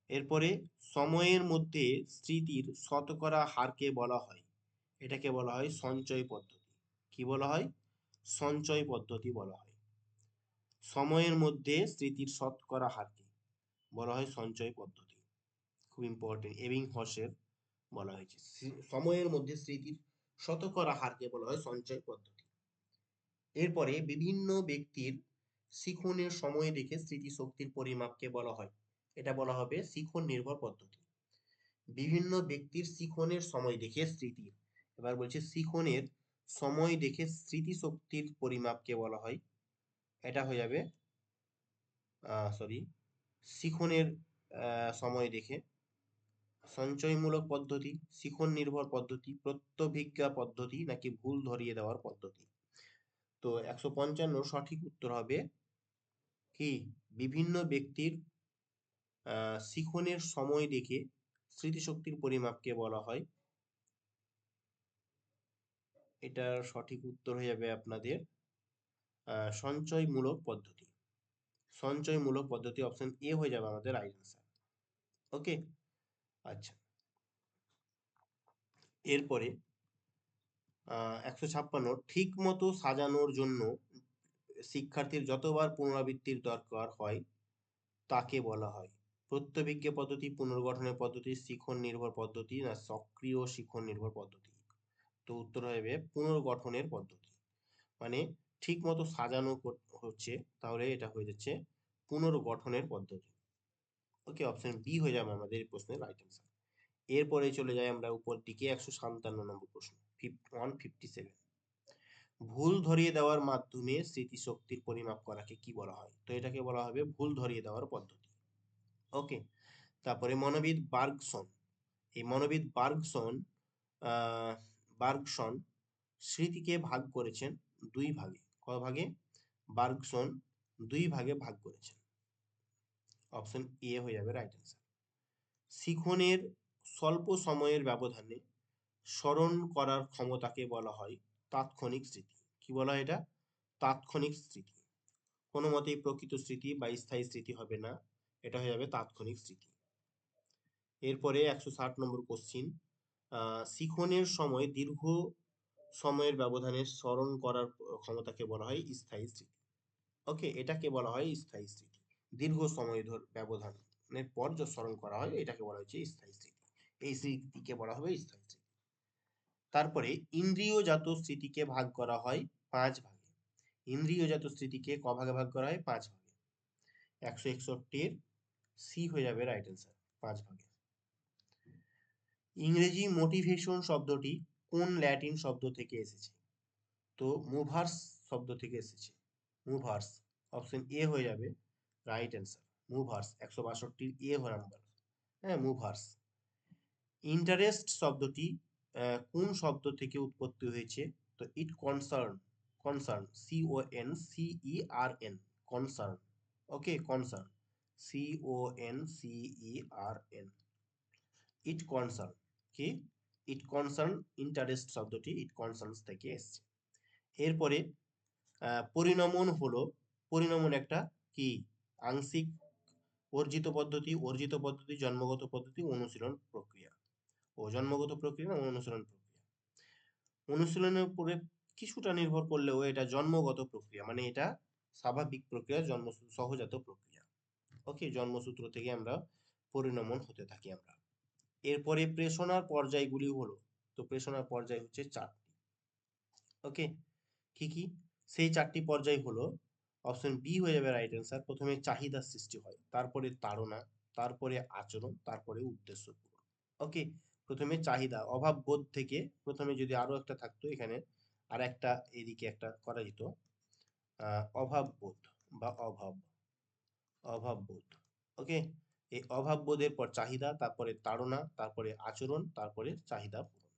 [SPEAKER 1] এরপরে সময়ের মধ্যে স্মৃতির শতকরা হারকে বলা হয়, এটাকে বলা হয় সঞ্চয় পদ্ধতি। কি বলা হয়? সঞ্চয় পদ্ধতি বলা হয়। সময়ের মধ্যে স্মৃতির শতকরা হারকে বলা হয় সঞ্চয় পদ্ধতি। খুব ইম্পর্টেন্ট, এবিংহসের বলা হয়েছে সময়ের মধ্যে স্মৃতির শতকরা হারকে বলা হয় সঞ্চয় পদ্ধতি। এরপরে বিভিন্ন ব্যক্তির শিখনের সময় দেখে স্মৃতিশক্তির পরিমাপকে বলা হয়, এটা বলা হবে শিখন নির্ভর পদ্ধতি। বিভিন্ন ব্যক্তির শিখনের সময় দেখে স্মৃতির, এবার বলছে শিখনের সময় দেখে স্মৃতিশক্তির পরিমাপকে বলা হয়, এটা হয়ে যাবে সরি, শিখনের সময় দেখে সঞ্চয়মূলক পদ্ধতি, শিখন নির্ভর পদ্ধতি, প্রত্যভিজ্ঞা পদ্ধতি, নাকি ভুল ধরিয়ে দেওয়ার পদ্ধতি? তো 155 সঠিক উত্তর হবে কি, বিভিন্ন ব্যক্তির শিখনের সময় দেখে স্মৃতিশক্তির পরিমাপকে বলা হয়, এটার সঠিক উত্তর হয়ে যাবে আপনাদের সঞ্চয়মূলক পদ্ধতি। সঞ্চয়মূলক পদ্ধতি, অপশন এ হয়ে যাবে আমাদের রাইট আনসার। ওকে, আচ্ছা, এরপরে 156 ঠিক মতো সাজানোর জন্য শিক্ষার্থীর যতবার পুনরাবৃত্তির দরকার হয় তাকে বলা হয় প্রত্যভিজ্ঞ পদ্ধতি, পুনর্গঠনের পদ্ধতি, শিখন নির্ভর পদ্ধতি, না সক্রিয় শিখন নির্ভর পদ্ধতি? তো উত্তর হবে পুনর্গঠনের পদ্ধতি। মানে ঠিক মতো সাজানো হচ্ছে, তাহলে এটা হয়ে যাচ্ছে পুনর্গঠনের পদ্ধতি। ওকে, অপশন বি হয়ে যাবে আমাদের এই প্রশ্নের রাইট অ্যান্সার। এরপরে চলে যাই আমরা উপর দিকে, 157 নম্বর প্রশ্ন, 157। ভুল ধরিয়ে দেওয়ার মাধ্যমে স্মৃতিশক্তির পরিমাপ করাকে কি বলা হয়? তো এটাকে বলা হবে ভুল ধরিয়ে দেওয়ার পদ্ধতি। ওকে, তারপরে মনোবিদ বার্গসন, এই মনোবিদ বার্গসন স্মৃতিকে ভাগ করেছেন 2 ভাগে। কয় ভাগে? বার্গসন 2 ভাগে ভাগ করেছেন। অপশন এ হয়ে যাবে রাইট অ্যান্সার। শিখনের স্বল্প সময়ের ব্যবধানে স্মরণ করার ক্ষমতাকে বলা হয় তাৎক্ষণিক স্মৃতি। কি বলা হয় এটা? তাৎক্ষণিক স্মৃতি। কোনো মতেই প্রকৃত স্মৃতি বা স্থায়ী স্মৃতি হবে না, এটা হয়ে যাবে তাৎক্ষণিক স্মৃতি। এরপরে 160 নম্বর কোশ্চিন, শিখনের সময় দীর্ঘ সময়ের ব্যবধানে স্মরণ করার ক্ষমতাকে বলা হয় স্থায়ী স্মৃতি। ওকে, এটাকে বলা হয় স্থায়ী স্মৃতি। দীর্ঘ সময় ব্যবধানের পর যে স্মরণ করা হয়, এটাকে বলা হচ্ছে স্থায়ী স্মৃতি। এই স্মৃতিকে বলা হবে স্থায়ী স্মৃতি। তারপরে ইন্দ্রিয়জাত স্মৃতিকে ভাগ করা হয় 5 ভাগে। ইন্দ্রিয়জাত স্মৃতিকে ক ভাগে ভাগ করা হয়? 5 ভাগে। 161 সি হয়ে যাবে রাইট অ্যান্সার, 5 ভাগে। ইংরেজি মোটিভেশন শব্দটি কোন ল্যাটিন শব্দ থেকে এসেছে? তো মুভার্স শব্দ থেকে এসেছে। মুভার্স, অপশন এ হয়ে যাবে রাইট অ্যান্সার। মুভার্স 162 এ নাম্বার। হ্যাঁ, মুভার্স। ইন্টারেস্ট শব্দটি কোন শব্দ থেকে উৎপত্তি হয়েছে? তো ইট কনসার্ন, কনসার্ন CONCERN, কনসার্ন। ওকে, কনসার্ন CONCERN, ইট কনসার্ন। কি? ইট কনসার্ন, ইন্টারেস্ট শব্দটি ইট কনসার্নস থেকে এসেছে। এরপরে পরিণমন হলো, পরিণমন একটা কি? আংশিক অর্জিত পদ্ধতি, অর্জিত পদ্ধতি, জন্মগত পদ্ধতি, অনুশীলন প্রক্রিয়া। ও জন্মগত প্রক্রিয়া না, অনুশীলন প্রক্রিয়া। অনুশীলনের উপরে কিছুটা নির্ভর করলেও এটা জন্মগত প্রক্রিয়া, মানে এটা স্বাভাবিক প্রক্রিয়া, জন্ম সহজাত প্রক্রিয়া। ওকে, জন্মসূত্র থেকে আমরা পরিণমন হতে থাকি আমরা। এরপরে প্রেষণার পর্যায়গুলি হলো, তো প্রেষণার পর্যায় হচ্ছে 4টি। ওকে, কি কি সেই 4টি পর্যায় হলো? অপশন বি হয়ে যাবে রাইট অ্যান্সার। প্রথমে চাহিদা সৃষ্টি হয়, তারপরে তাড়না, তারপরে আচরণ, তারপরে উদ্দেশ্য পূরণ। ওকে, প্রথমে চাহিদা, অভাব বোধ থেকে, প্রথমে যদি আরো একটা থাকতো এখানে, আর একটা এদিকে একটা করা যেত, অভাব বোধ বা অভাব, অভাব বোধ। ওকে, এই অভাব বোধের পর চাহিদা, তারপরে তাড়না, তারপরে আচরণ, তারপরে চাহিদা পূরণ।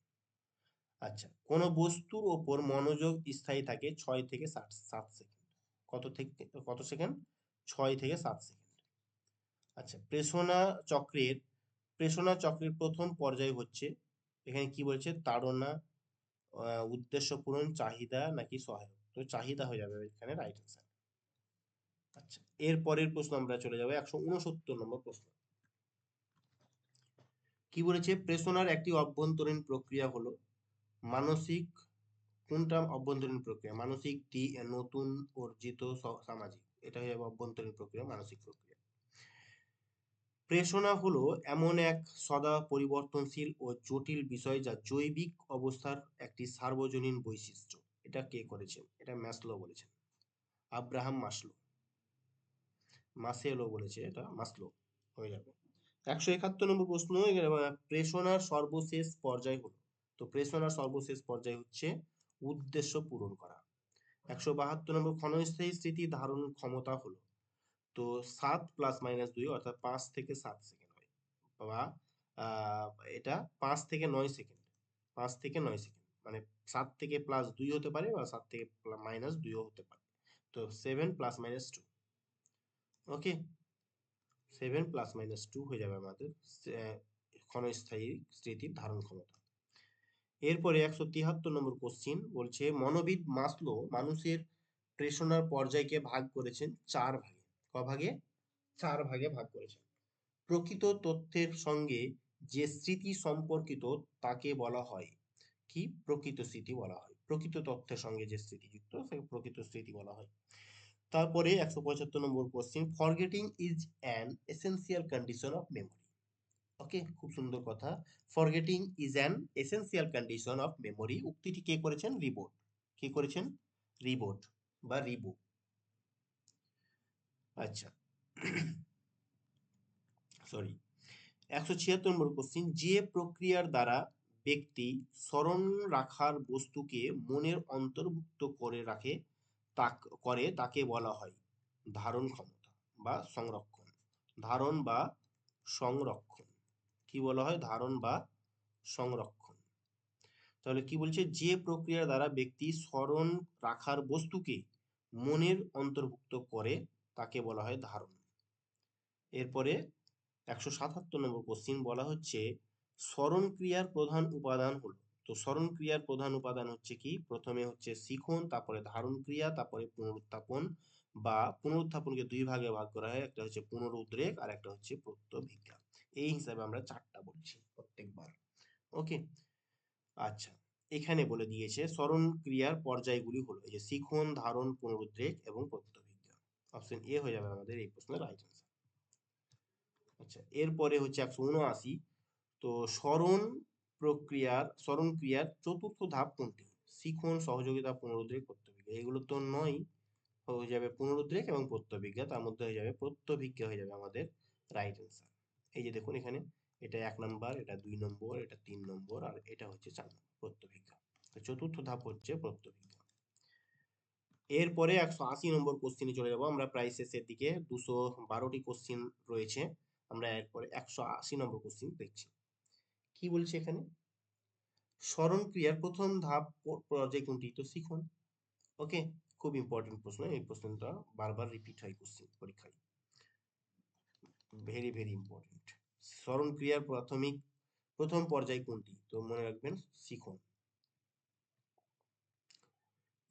[SPEAKER 1] আচ্ছা, কোন বস্তুর ওপর মনোযোগ স্থায়ী থাকে 6 থেকে 7 সেকেন্ড। কত থেকে কত সেকেন্ড? 6 থেকে 7 সেকেন্ড। আচ্ছা, প্রেষণা চক্রের প্রথম পর্যায় হচ্ছে, এখানে কি বলছে? তাড়না, উদ্দেশ্য পূরণ, চাহিদা নাকি সহায়ক? তো চাহিদা হয়ে যাবে এখানে রাইট অ্যান্সার। আচ্ছা, এর পরের প্রশ্ন আমরা চলে যাবো 169 নম্বর প্রশ্ন। কি বলেছে? প্রেষণার একটি অভ্যন্তরীণ প্রক্রিয়া হলো মানসিক, কোনটা অভ্যন্তরীণ প্রক্রিয়া? মানসিক, নতুন, অর্জিত, সামাজিক। এটা হয়ে যাবে অভ্যন্তরীণ প্রক্রিয়া, মানসিক প্রক্রিয়া। প্রেষণা হলো এমন এক সদা পরিবর্তনশীল ও জটিল বিষয় যা জৈবিক অবস্থার একটি সার্বজনীন বৈশিষ্ট্য। এটা কে করেছেন? এটা ম্যাসলো বলেছেন, আব্রাহাম মাসলো, মাসেলো বলেছে, এটা মাসলো হয়ে যাবে। 171 নম্বর প্রশ্ন, প্রেষণার সর্বশেষ পর্যায় হলো, তো প্রেষণার সর্বশেষ পর্যায় হচ্ছে উদ্দেশ্য পূরণ করা। 172 নম্বর, ক্ষণস্থায়ী স্মৃতি ধারণ ক্ষমতা হলো, তো 7 ± 2 অর্থাৎ 5 থেকে 7 সেকেন্ড হয়, বা এটা 5 থেকে 9 সেকেন্ড, 5 থেকে 9 সেকেন্ড, মানে 7 থেকে +2 হতে পারে বা 7 থেকে -2 হতে পারে। তো 7 ± 2। ওকে, 7 ± 2 হয়ে যাবে আমাদের ক্ষণস্থায়ী স্মৃতির ধারণ ক্ষমতা। এরপরে 173 নম্বর কোশ্চিন বলছে, মনোবিদ মাসলো মানুষের প্রেষণার পর্যায়কে ভাগ করেছেন 4 ভাগে। ক ভাগে? 4 ভাগে ভাগ করেছেন। প্রকৃত তথ্যের সঙ্গে যে স্মৃতি সম্পর্কিত তাকে বলা হয় কি? প্রকৃত স্মৃতি বলা হয়। প্রকৃত তথ্যের সঙ্গে যে স্মৃতিযুক্ত তাকে প্রকৃত স্মৃতি বলা হয়। তারপরে 175 number question, forgetting is an essential condition of memory. Okay, খুব সুন্দর কথা। Forgetting is an essential condition of memory, উক্তিটি কে করেছেন? রিবোট। কে করেছেন? রিবোট বা রিবো। আচ্ছা, সরি। 176 নম্বর কোশ্চিন, যে প্রক্রিয়ার দ্বারা ব্যক্তি স্মরণ রাখার বস্তুকে মনের অন্তর্ভুক্ত করে রাখে তাকে বলা হয় ধারণ ক্ষমতা বা সংরক্ষণ। ধারণ বা সংরক্ষণ। কি বলা হয়? ধারণ বা সংরক্ষণ। তাহলে কি বলছে? যে প্রক্রিয়ার দ্বারা ব্যক্তি স্মরণ রাখার বস্তুকে মনের অন্তর্ভুক্ত করে তাকে বলা হয় ধারণ। এরপরে 177 নম্বর কোশ্চিন বলা হচ্ছে, স্মরণ ক্রিয়ার প্রধান উপাদান হলো, তো স্মরণ ক্রিয়ার প্রধান উপাদান হচ্ছে কি? প্রথমে হচ্ছে শিখন, তারপরে ধারণ ক্রিয়া, তারপরে পুনরুত্থাপন, বা পুনরুত্থাপনকে 2 ভাগে ভাগ করা হয়, একটা হচ্ছে পুনরুদ্রেক আর একটা হচ্ছে প্রত্যভিজ্ঞা। এই হিসাবে আমরা 4টা বলছি প্রত্যেকবার। ওকে, আচ্ছা, এখানে বলে দিয়েছে স্মরণ ক্রিয়ার পর্যায়গুলি হলো এই যে শিখন, ধারণ, পুনরুদ্রেক এবং প্রত্যভিজ্ঞা। অপশন এ হয়ে যাবে আমাদের এই প্রশ্নের রাইট অ্যান্সার। আচ্ছা, এরপরে হচ্ছে 179, তো স্মরণ স্মরণ ক্রিয়ার চতুর্থ ধাপ কোনটি? শিখন, সহযোগিতা, পুনরুদ্রেক, প্রত্যভিজ্ঞা। এগুলো তো নয়, হয়ে যাবে পুনরুদ্রেক এবং প্রত্যভিজ্ঞা। তার মধ্যে হয়ে যাবে প্রত্যভিজ্ঞা, হয়ে যাবে আমাদের রাইট অ্যান্সার। এই যে দেখুন এখানে, এটা 1 নম্বর, এটা 2 নম্বর, এটা 3 নম্বর, আর এটা হচ্ছে 4 নম্বর, প্রত্যভিজ্ঞা। তো চতুর্থ ধাপ হচ্ছে প্রত্যভিজ্ঞা। এরপরে 180 নম্বর কোশ্চিনে চলে যাবো আমরা, প্রায় শেষের দিকে। 212টি কোশ্চিন রয়েছে, আমরা এরপরে 180 নম্বর কোশ্চিন দেখছি। কি বলছে এখানে? স্মরণ ক্রিয়ার প্রথম ধাপ পর্যায় কোনটি? তো শিখন। ওকে, খুব ইম্পর্টেন্ট প্রশ্ন, এই প্রশ্নটা বারবার রিপিট হয় কোশ্চিন পরীক্ষায়, ভেরি ভেরি ইম্পর্টেন্ট। স্মরণ ক্রিয়ার প্রথম পর্যায় কোনটি? তো মনে রাখবেন শিখন।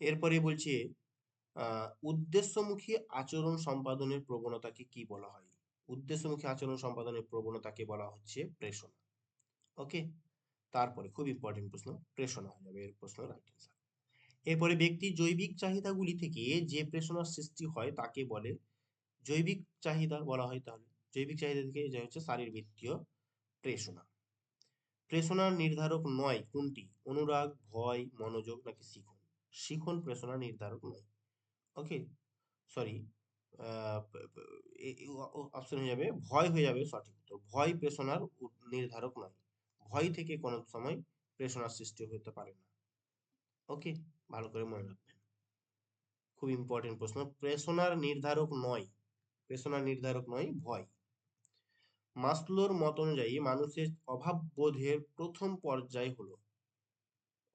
[SPEAKER 1] এরপরে বলছে উদ্দেশ্যমুখী আচরণ সম্পাদনের প্রবণতাকে কি বলা হয়? উদ্দেশ্যমুখী আচরণ সম্পাদনের প্রবণতাকে বলা হচ্ছে প্রেষণা। ওকে, তারপরে খুব ইম্পর্টেন্ট প্রশ্ন, প্রেষণা হয়ে যাবে এর প্রশ্ন রাইট অ্যান্সার। এরপরে ব্যক্তির জৈবিক চাহিদাগুলি থেকে যে প্রেষণার সৃষ্টি হয় তাকে বলে জৈবিক চাহিদা বলা হয়। তাহলে জৈবিক চাহিদা থেকে যা হচ্ছে শারীরবৃত্তীয় প্রেষণা। প্রেষণার নির্ধারক নয় কোনটি? অনুরাগ, ভয়, মনোযোগ নাকি শিখন? শিখন প্রেষণার নির্ধারক নয়। ওকে, সরি, অপশন হয়ে যাবে ভয়, হয়ে যাবে সঠিক উত্তর। ভয় প্রেষণার নির্ধারক নয়, ভয় থেকে কোনো সময় প্রেষণার সৃষ্টি হতে পারে না। ওকে, ভালো করে মনে রাখবেন, খুব ইম্পর্টেন্ট প্রশ্ন। প্রেষণার নির্ধারক নয়, প্রেষণার নির্ধারক নয় ভয়। মাসলোর মত অনুযায়ী মানুষের অভাববোধের প্রথম পর্যায় হলো,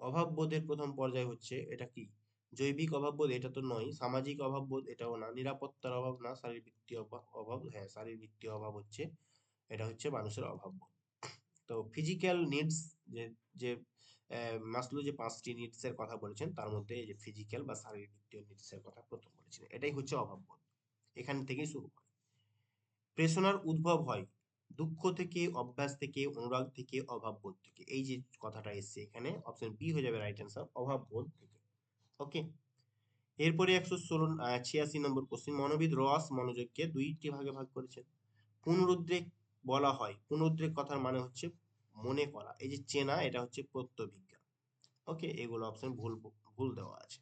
[SPEAKER 1] অভাববোধের প্রথম পর্যায় হচ্ছে এটা কি? জৈবিক অভাববোধ, এটা তো নয়। সামাজিক অভাববোধ, এটাও না। নিরাপত্তার অভাব না। শারীরবৃত্তীয় অভাব, হ্যাঁ শারীরবৃত্তীয় অভাব হচ্ছে, এটা হচ্ছে মানুষের অভাববোধ। তো ফিজিক্যাল নিডস, যে যে মাসলো যে 5টি নিডস এর কথা বলেছেন, তার মধ্যে এই যে ফিজিক্যাল বা শারীরবৃত্তীয় নিডস এর কথা প্রথম বলেছেন, এটাই হচ্ছে অভাববোধ। এখান থেকেই শুরু হয়। প্রেষণার উদ্ভব হয় দুঃখ থেকে, অভ্যাস থেকে, অনুরাগ থেকে, অভাববোধ থেকে। এই যে কথাটা এসছে এখানে, অপশন বি হয়ে যাবে রাইট অ্যান্সার, অভাববোধ থেকে। ওকে, এরপরে 186 নম্বর কোশ্চিন। মনোবিদ রস মনোযোগকে 2টি ভাগে ভাগ করেছেন। পুনরুদ্রেক বলা হয়, পুনরুদ্রেক কথার মানে হচ্ছে মনে করা। এই যে চেনা, এটা হচ্ছে প্রত্যভিজ্ঞা। ওকে, এগুলো অপশন ভুল ভুল দেওয়া আছে।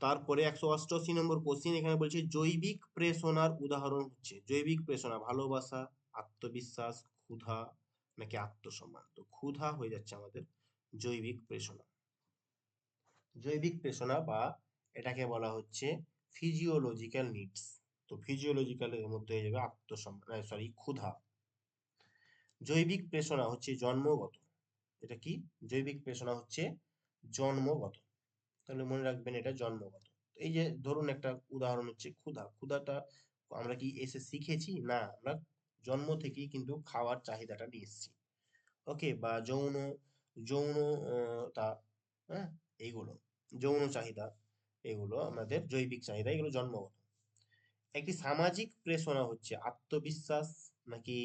[SPEAKER 1] তারপরে 188 নম্বর কোশ্চিন, এখানে বলছে জৈবিক প্রেষণার উদাহরণ হচ্ছে, জৈবিক প্রেষণা ভালোবাসা, আত্মবিশ্বাস, ক্ষুধা নাকি আত্মসম্মান? তো ক্ষুধা হয়ে যাচ্ছে আমাদের জৈবিক প্রেষণা। জৈবিক প্রেষণা বা এটাকে বলা হচ্ছে ফিজিওলজিক্যাল নিডস। তো ফিজিওলজিক্যাল এর মধ্যে হয়ে যাবে আত্মসম্মান, সরি ক্ষুধা। জৈবিক প্রেষণা হচ্ছে জন্মগত। এটা কি? জৈবিক প্রেষণা হচ্ছে জন্মগত। তাহলে মনে রাখবেন এটা জন্মগত। এই যে ধরুন একটা উদাহরণ হচ্ছে ক্ষুধা। ক্ষুধাটা আমরা কি এসে শিখেছি? না, আমরা জন্ম থেকেই কিন্তু খাওয়ার চাহিদাটা নিয়ে এসেছি। ওকে, বা যৌন তা, হ্যাঁ, এইগুলো যৌন চাহিদা, এগুলো আমাদের জৈবিক চাহিদা, এগুলো জন্মগত। একটি সামাজিক প্রেষণা হচ্ছে আত্মবিশ্বাস নাকি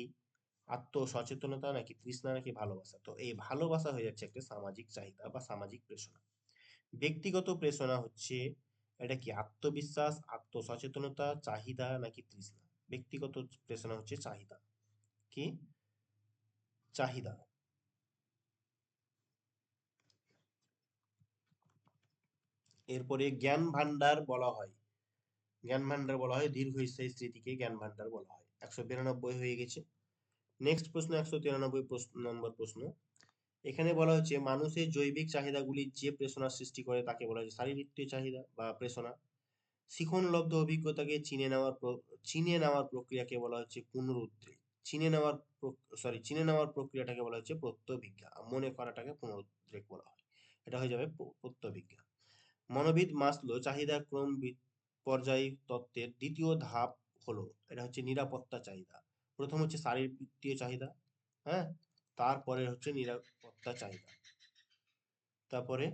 [SPEAKER 1] আত্মসচেতনতা নাকি তৃষ্ণা নাকি ভালোবাসা? তো এই ভালোবাসা হয়ে যাচ্ছে একটা সামাজিক চাহিদা বা সামাজিক প্রেষণা। ব্যক্তিগত প্রেষণা হচ্ছে এটা কি? আত্মবিশ্বাস, আত্মসচেতনতা, চাহিদা নাকি তৃষ্ণা? ব্যক্তিগত প্রেষণা হচ্ছে চাহিদা, কি? চাহিদা। এরপরে জ্ঞান ভান্ডার বলা হয়, জ্ঞান ভান্ডার বলা হয় দীর্ঘস্থায়ী স্মৃতিকে জ্ঞান ভান্ডার বলা হয়। 192 হয়ে গেছে। নেক্সট প্রশ্ন, 193 নম্বর প্রশ্ন। এখানে বলা হচ্ছে মানুষের জৈবিক চাহিদাগুলি যে প্রেষণার সৃষ্টি করে তাকে বলা হচ্ছে শারীরবৃত্তীয় চাহিদা বা প্রেষণা। শিখনলব্ধ অভিজ্ঞতাকে চিনে নেওয়ার প্রক্রিয়াকে বলা হচ্ছে পুনরুদ্রেক। চিনে নেওয়ার প্রক্রিয়াটাকে বলা হচ্ছে প্রত্যভিজ্ঞা। মনে করাটাকে পুনরুদ্রেক বলা হয়, এটা হয়ে যাবে প্রত্যভিজ্ঞা। মনোবিদ মাসলো চাহিদা ক্রম পর্যায় তত্ত্বের দ্বিতীয় ধাপ হলো, এটা হচ্ছে নিরাপত্তা চাহিদা। প্রথম হচ্ছে শারীরবৃত্তীয় চাহিদা, হ্যাঁ, তারপরে হচ্ছে নিরাপত্তা চাহিদা। তারপরে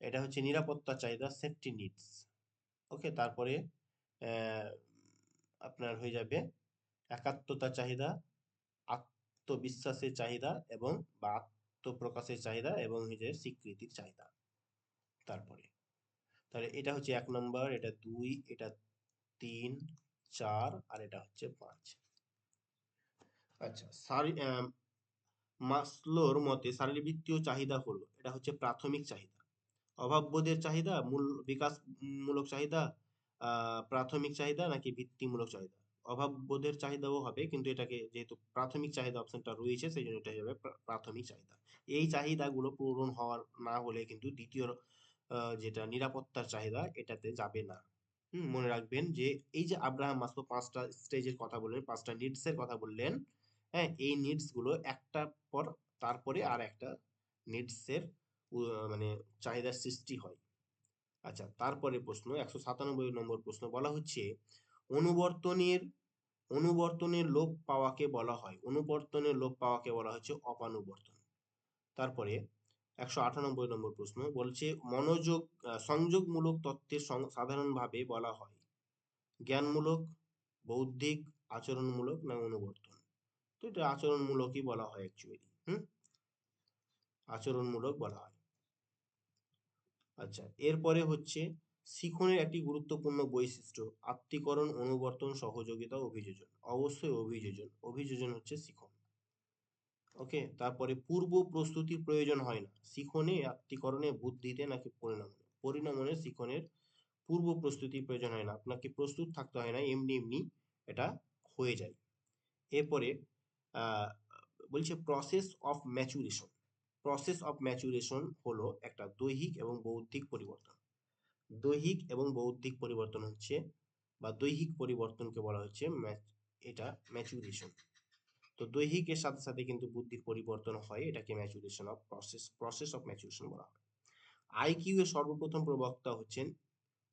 [SPEAKER 1] এটা হচ্ছে নিরাপত্তা চাহিদা, সেফটি নিডস। ওকে, তারপরে আহ, আপনার হয়ে যাবে একাত্মতা চাহিদা, আত্মবিশ্বাসের চাহিদা এবং বা আত্মপ্রকাশের চাহিদা এবং হয়ে যায় স্বীকৃতির চাহিদা। তারপরে তাহলে এটা হচ্ছে 1 নম্বর, এটা 2, এটা 3, 4 আর এটা হচ্ছে 5। আচ্ছা,
[SPEAKER 2] মাসলোর মতে শারীরবৃত্তীয় চাহিদা হলো, এটা হচ্ছে প্রাথমিক চাহিদা। অভাববোধের চাহিদা, বিকাশমূলক চাহিদা, প্রাথমিক চাহিদা নাকি ভিত্তিমূলক চাহিদা? অভাববোধের চাহিদাও হবে, কিন্তু এটাকে যেহেতু প্রাথমিক চাহিদা অপশনটা রয়েছে সেই জন্য এটা হয়ে যাবে প্রাথমিক চাহিদা। এই চাহিদাগুলো পূরণ হওয়ার না হলে কিন্তু দ্বিতীয় যেটা নিরাপত্তার চাহিদা এটাতে যাবে না। মনে রাখবেন যে এই যে আব্রাহাম মাসলো 5টা স্টেজের কথা বললেন, 5টা নিডস এর কথা বললেন, হ্যাঁ, এই নিডস গুলো একটার পর তারপরে আর একটা নিডস এর মানে চাহিদার সৃষ্টি হয়। আচ্ছা, তারপরে প্রশ্ন 197 নম্বর প্রশ্ন বলা হচ্ছে অনুবর্তনের অনুবর্তনের লোপ পাওয়াকে বলা হয়, অনুবর্তনের লোপ পাওয়াকে বলা হচ্ছে অপানুবর্তন। তারপরে 198 নম্বর প্রশ্ন বলছে সংযোগমূলক তত্ত্বের সাধারণভাবে বলা হয় জ্ঞানমূলক, বৌদ্ধিক, আচরণমূলক না অনুবর্তন? তো এটা আচরণমূলকই বলা হয় অ্যাকচুয়ালি। আচরণমূলক বলা হয়। আচ্ছা, এরপরে হচ্ছে শিখনের একটি গুরুত্বপূর্ণ বৈশিষ্ট্য আত্তীকরণ, অনুবর্তন, সহযোগিতা, অভিযোজন। অবশ্যই অভিযোজন, অভিযোজন হচ্ছে শিখন। ওকে, তারপরে পূর্ব প্রস্তুতির প্রয়োজন হয় না শিখনে, আত্তীকরণে, বুদ্ধিতে নাকি পরিণামনে? পরিণামনে শিখনের পূর্ব প্রস্তুতির প্রয়োজন হয় না, আপনাকে প্রস্তুত থাকতে হয় না, এমনি এমনি এটা হয়ে যায়। এরপরে আহ, বলছে process of maturation. Process of maturation হলো একটা দৈহিক এবং বৌদ্ধিক পরিবর্তন। দৈহিক এবং বৌদ্ধিক পরিবর্তন হচ্ছে, বা দৈহিক পরিবর্তনকে বলা হচ্ছে এটা ম্যাচুরেশন। তো দৈহিকের সাথে সাথে কিন্তু বুদ্ধির পরিবর্তন হয়, এটাকে maturation of process of maturation বলা হয়। আইকিউ এর সর্বপ্রথম প্রবক্তা হচ্ছেন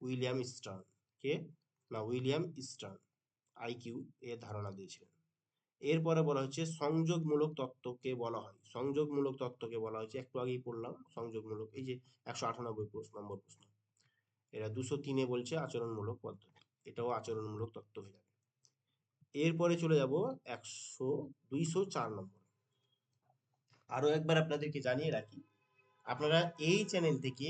[SPEAKER 2] উইলিয়াম স্টার্ন। কে? না, উইলিয়াম স্টার্ন আইকিউ এর ধারণা দিয়েছিলেন। এরপরে বলা হচ্ছে সংযোগমূলক তত্ত্বকে বলা হয়, সংযোগমূলক তত্ত্বকে বলা হচ্ছে, একটু আগেই পড়লাম সংযোগমূলক, এই যে 198 নম্বর প্রশ্ন। এরা 203-এ বলছে আচরণমূলক পদ্ধতি, এটাও আচরণমূলক তত্ত্ব হয়ে যাবে। এরপরে চলে যাব 204 নম্বর। আরো একবার আপনাদেরকে জানিয়ে রাখি, আপনারা এই চ্যানেল থেকে,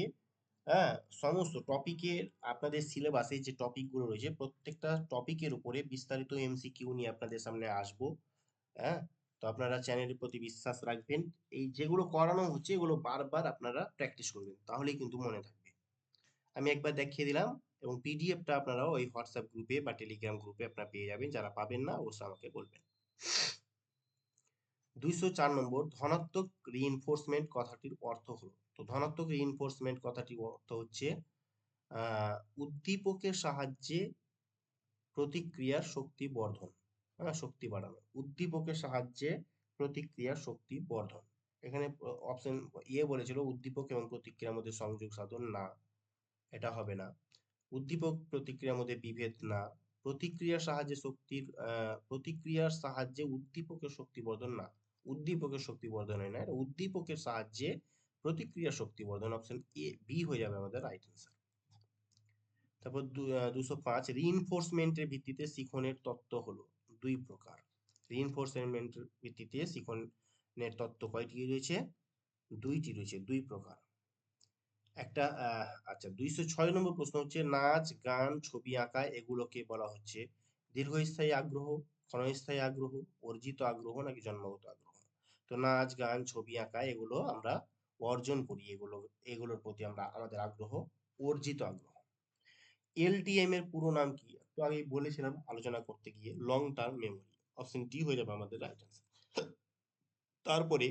[SPEAKER 2] হ্যাঁ, সমস্ত টপিকের আপনাদের সিলেবাসে যে টপিকগুলো রয়েছে প্রত্যেকটা টপিকের উপরে বিস্তারিত এমসিকিউ নিয়ে আপনাদের সামনে আসবো। হ্যাঁ, তো আপনারা চ্যানেলের প্রতি বিশ্বাস রাখবেন, এই যেগুলো করানো হচ্ছে এগুলো বারবার আপনারা প্র্যাকটিস করবেন, তাহলেই কিন্তু মনে থাকবে। আমি একবার দেখিয়ে দিলাম, এবং পিডিএফটা আপনারা ওই হোয়াটসঅ্যাপ গ্রুপে বা টেলিগ্রাম গ্রুপে আপনারা পেয়ে যাবেন, যারা পাবেন না অবশ্যই আমাকে বলবেন। 204 নম্বর, ধনাত্মক রিইনফোর্সমেন্ট কথাটির অর্থ হলো। তো ধনাত্মক রিইনফোর্সমেন্ট কথাটির অর্থ হচ্ছে আহ উদ্দীপকের সাহায্যে প্রতিক্রিয়ার শক্তি বর্ধন, হ্যাঁ, শক্তি বাড়ানো, উদ্দীপকের সাহায্যে প্রতিক্রিয়ার শক্তি বর্ধন। এখানে অপশন বলেছিল উদ্দীপক এবং প্রতিক্রিয়ার মধ্যে সংযোগ সাধন, না, এটা হবে না। উদ্দীপক প্রতিক্রিয়ার মধ্যে বিভেদ, না। প্রতিক্রিয়ার সাহায্যে উদ্দীপকের শক্তি বর্ধন, না। উদ্দীপকের শক্তি বর্ধন হয় না, এটা উদ্দীপকের সাহায্যে প্রতিক্রিয়া শক্তি বর্ধন। অপশন বি হয়ে যাবে আমাদের রাইট অ্যান্সার। তারপর 205, রিইনফোর্সমেন্টের ভিত্তিতে শিখনের তত্ত্ব হলো দুই প্রকার। রিইনফোর্সমেন্টের ভিত্তিতে শিখনের তত্ত্ব কয়টি রয়েছে? দুইটি রয়েছে, দুই প্রকার। একটা আচ্ছা, 206 নম্বর প্রশ্ন হচ্ছে নাচ, গান, ছবি আঁকা এগুলোকে বলা হচ্ছে দীর্ঘস্থায়ী আগ্রহ, ক্ষণস্থায়ী আগ্রহ, অর্জিত আগ্রহ নাকি জন্মগত আগ্রহ? তো নাচ, গান, ছবি আঁকা এগুলো আমরা অর্জন করি, এগুলোর প্রতি আমাদের আগ্রহ অর্জিত আগ্রহ। এলটিএম এর পুরো নাম কি? একটু আগেই বলেছিলাম আলোচনা করতে গিয়ে, long term memory. Option D হয়ে যাবে আমাদের রাইট অ্যান্সার। তারপরে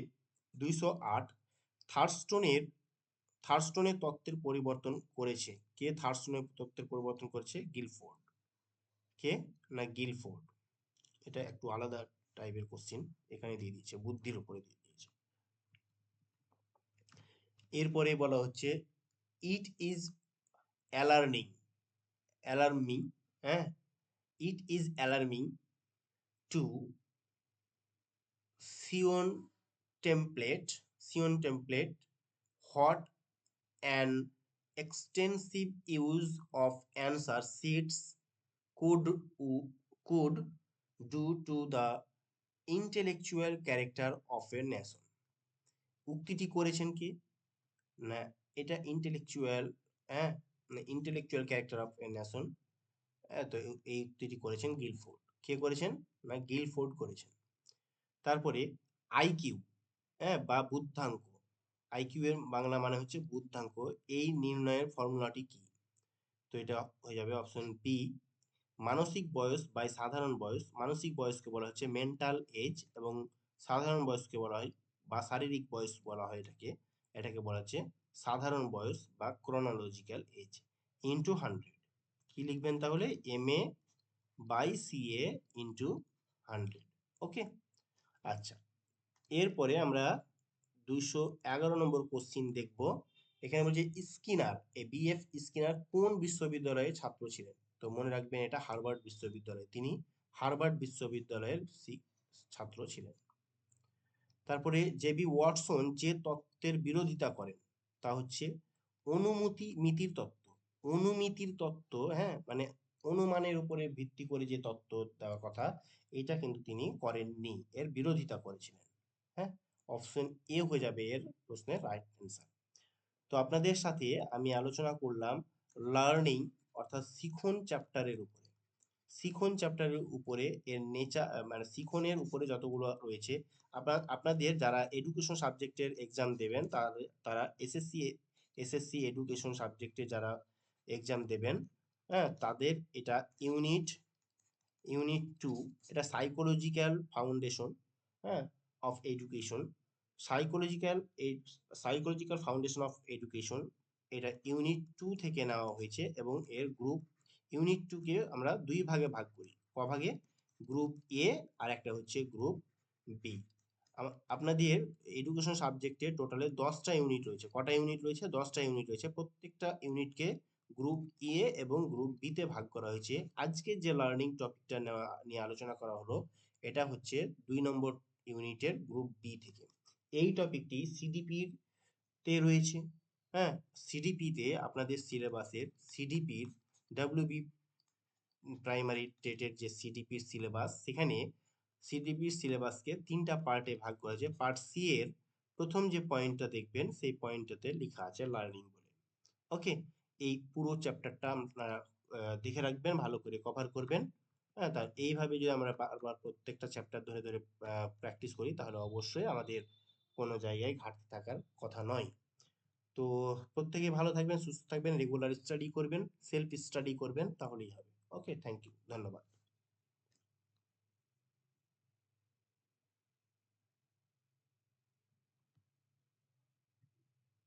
[SPEAKER 2] 208, থার্স্টনের থার্স্টনের তত্ত্বের পরিবর্তন করেছে কে? থার্স্টনের তত্ত্বের পরিবর্তন করেছে গিলফোর্ড। কে? না, গিলফোর্ড। এটা একটু আলাদা টাইপের কোশ্চিন, এখানে দিয়ে দিয়েছে, বুদ্ধির উপরে দিয়ে দিয়েছে। এরপরে বলা হচ্ছে ইট ইজ অ্যালার্নিং অ্যালার্মিং হ্যাঁ, it is alarming to contemplate what an extensive use of answer sheets could could do to the intellectual character of a nation। উক্তিটি করেছেন কি? না, এটা ইন্টেলেকচুয়াল, হ্যাঁ, intellectual character of a nation. তো এই উক্তিটি করেছেন গিলফোর্ড। কে করেছেন? না, গিলফোর্ড করেছেন। তারপরে আইকিউ, হ্যাঁ, বা বুদ্ধাঙ্ক। আইকিউ এর বাংলা মানে হচ্ছে বুদ্ধাঙ্ক। এই নির্ণয়ের ফর্মুলাটি কি? তো এটা হয়ে যাবে অপশন বি, মানসিক বয়স বাই সাধারণ বয়স। মানসিক বয়সকে বলা হচ্ছে মেন্টাল এজ, এবং সাধারণ বয়সকে বলা হয় বা শারীরিক বয়স বলা হয় এটাকে। এটাকে বলা হচ্ছে সাধারণ বয়স বা ক্রোনোলজিক্যাল এজ ইন্টু 100। কি লিখবেন তাহলে? M A by C A into 100। Okay, আচ্ছা। এরপরে আমরা 211 নম্বর কোশ্চিন দেখব। এখানে বলছে স্কিনার, বিএফ স্কিনার কোন বিশ্ববিদ্যালয়ের ছাত্র ছিলেন? তো মনে রাখবেন এটা হার্ভার্ড বিশ্ববিদ্যালয়, তিনি হার্ভার্ড বিশ্ববিদ্যালয়ের ছাত্র ছিলেন। তারপরে জেবি ওয়াটসন যে তত্ত্বের বিরোধিতা করেন তা হচ্ছে মিতির তত্ত্ব। অনুমিতির তত্ত্ব, হ্যাঁ, মানে অনুমানের উপরে ভিত্তি করে যে তত্ত্ব দেওয়ার কথা, এটা কিন্তু তিনি করেননি, এর বিরোধিতা করেছিলেন। হ্যাঁ, অপশন এ হয়ে যাবে এর প্রশ্নের রাইট অ্যান্সার। তো আপনাদের সাথে আমি আলোচনা করলাম লার্নিং অর্থাৎ শিখন চ্যাপ্টারের উপরে। শিখন চ্যাপ্টারের উপরে এর নেচার, মানে শিখনের উপরে যতগুলো রয়েছে, আপনাদের যারা এডুকেশন সাবজেক্টের এক্সাম দেবেন, তারা এসএসসি এডুকেশন সাবজেক্টে যারা এক্সাম দেবেন, হ্যাঁ, তাদের এটা ইউনিট 2, এটা সাইকোলজিক্যাল ফাউন্ডেশন, হ্যাঁ, of education. Psychological psychological foundation of education, এটা ইউনিট 2 থেকে নেওয়া হয়েছে, এবং এর ইউনিট 2 কে আমরা দুই ভাগে ভাগ করি। ক ভাগে? গ্রুপ এ আর একটা হচ্ছে গ্রুপ বি। আপনাদের এডুকেশন সাবজেক্টে টোটালে 10টা ইউনিট রয়েছে। কটা ইউনিট রয়েছে? 10টা ইউনিট রয়েছে। প্রত্যেকটা ইউনিটকে গ্রুপ এ এবং গ্রুপ বি তে ভাগ করা হয়েছে। আজকে যে লার্নিং টপিকটা নিয়ে আলোচনা করা হলো, এটা হচ্ছে 2 নম্বর ইউনিটের গ্রুপ বি থেকে। এই টপিকটি সিডিপির তে রয়েছে। হ্যাঁ, সিডিপি তে আপনাদের সিলেবাসের সিডিপির ডাব্লিউবি প্রাইমারি টেটের যে সিডিপির সিলেবাস, সেখানে সিডিপির সিলেবাসকে 3টা পার্টে ভাগ করা হয়েছে। পার্ট সি এর প্রথম যে পয়েন্টটা দেখবেন, সেই পয়েন্টটাতে লেখা আছে লার্নিং বলে। ওকে, এই পুরো চ্যাপ্টারটা আপনারা দেখে রাখবেন, ভালো করে কভার করবেন। হ্যাঁ, তার এইভাবে যদি আমরা বারবার প্রত্যেকটা চ্যাপ্টার ধরে ধরে প্র্যাকটিস করি, তাহলে অবশ্যই আমাদের কোনো জায়গায় ঘাটতি থাকার কথা নয়। তো প্রত্যেকে ভালো থাকবেন, সুস্থ থাকবেন, রেগুলার স্টাডি করবেন, সেলফ স্টাডি করবেন, তাহলেই হবে। ওকে, থ্যাংক ইউ, ধন্যবাদ।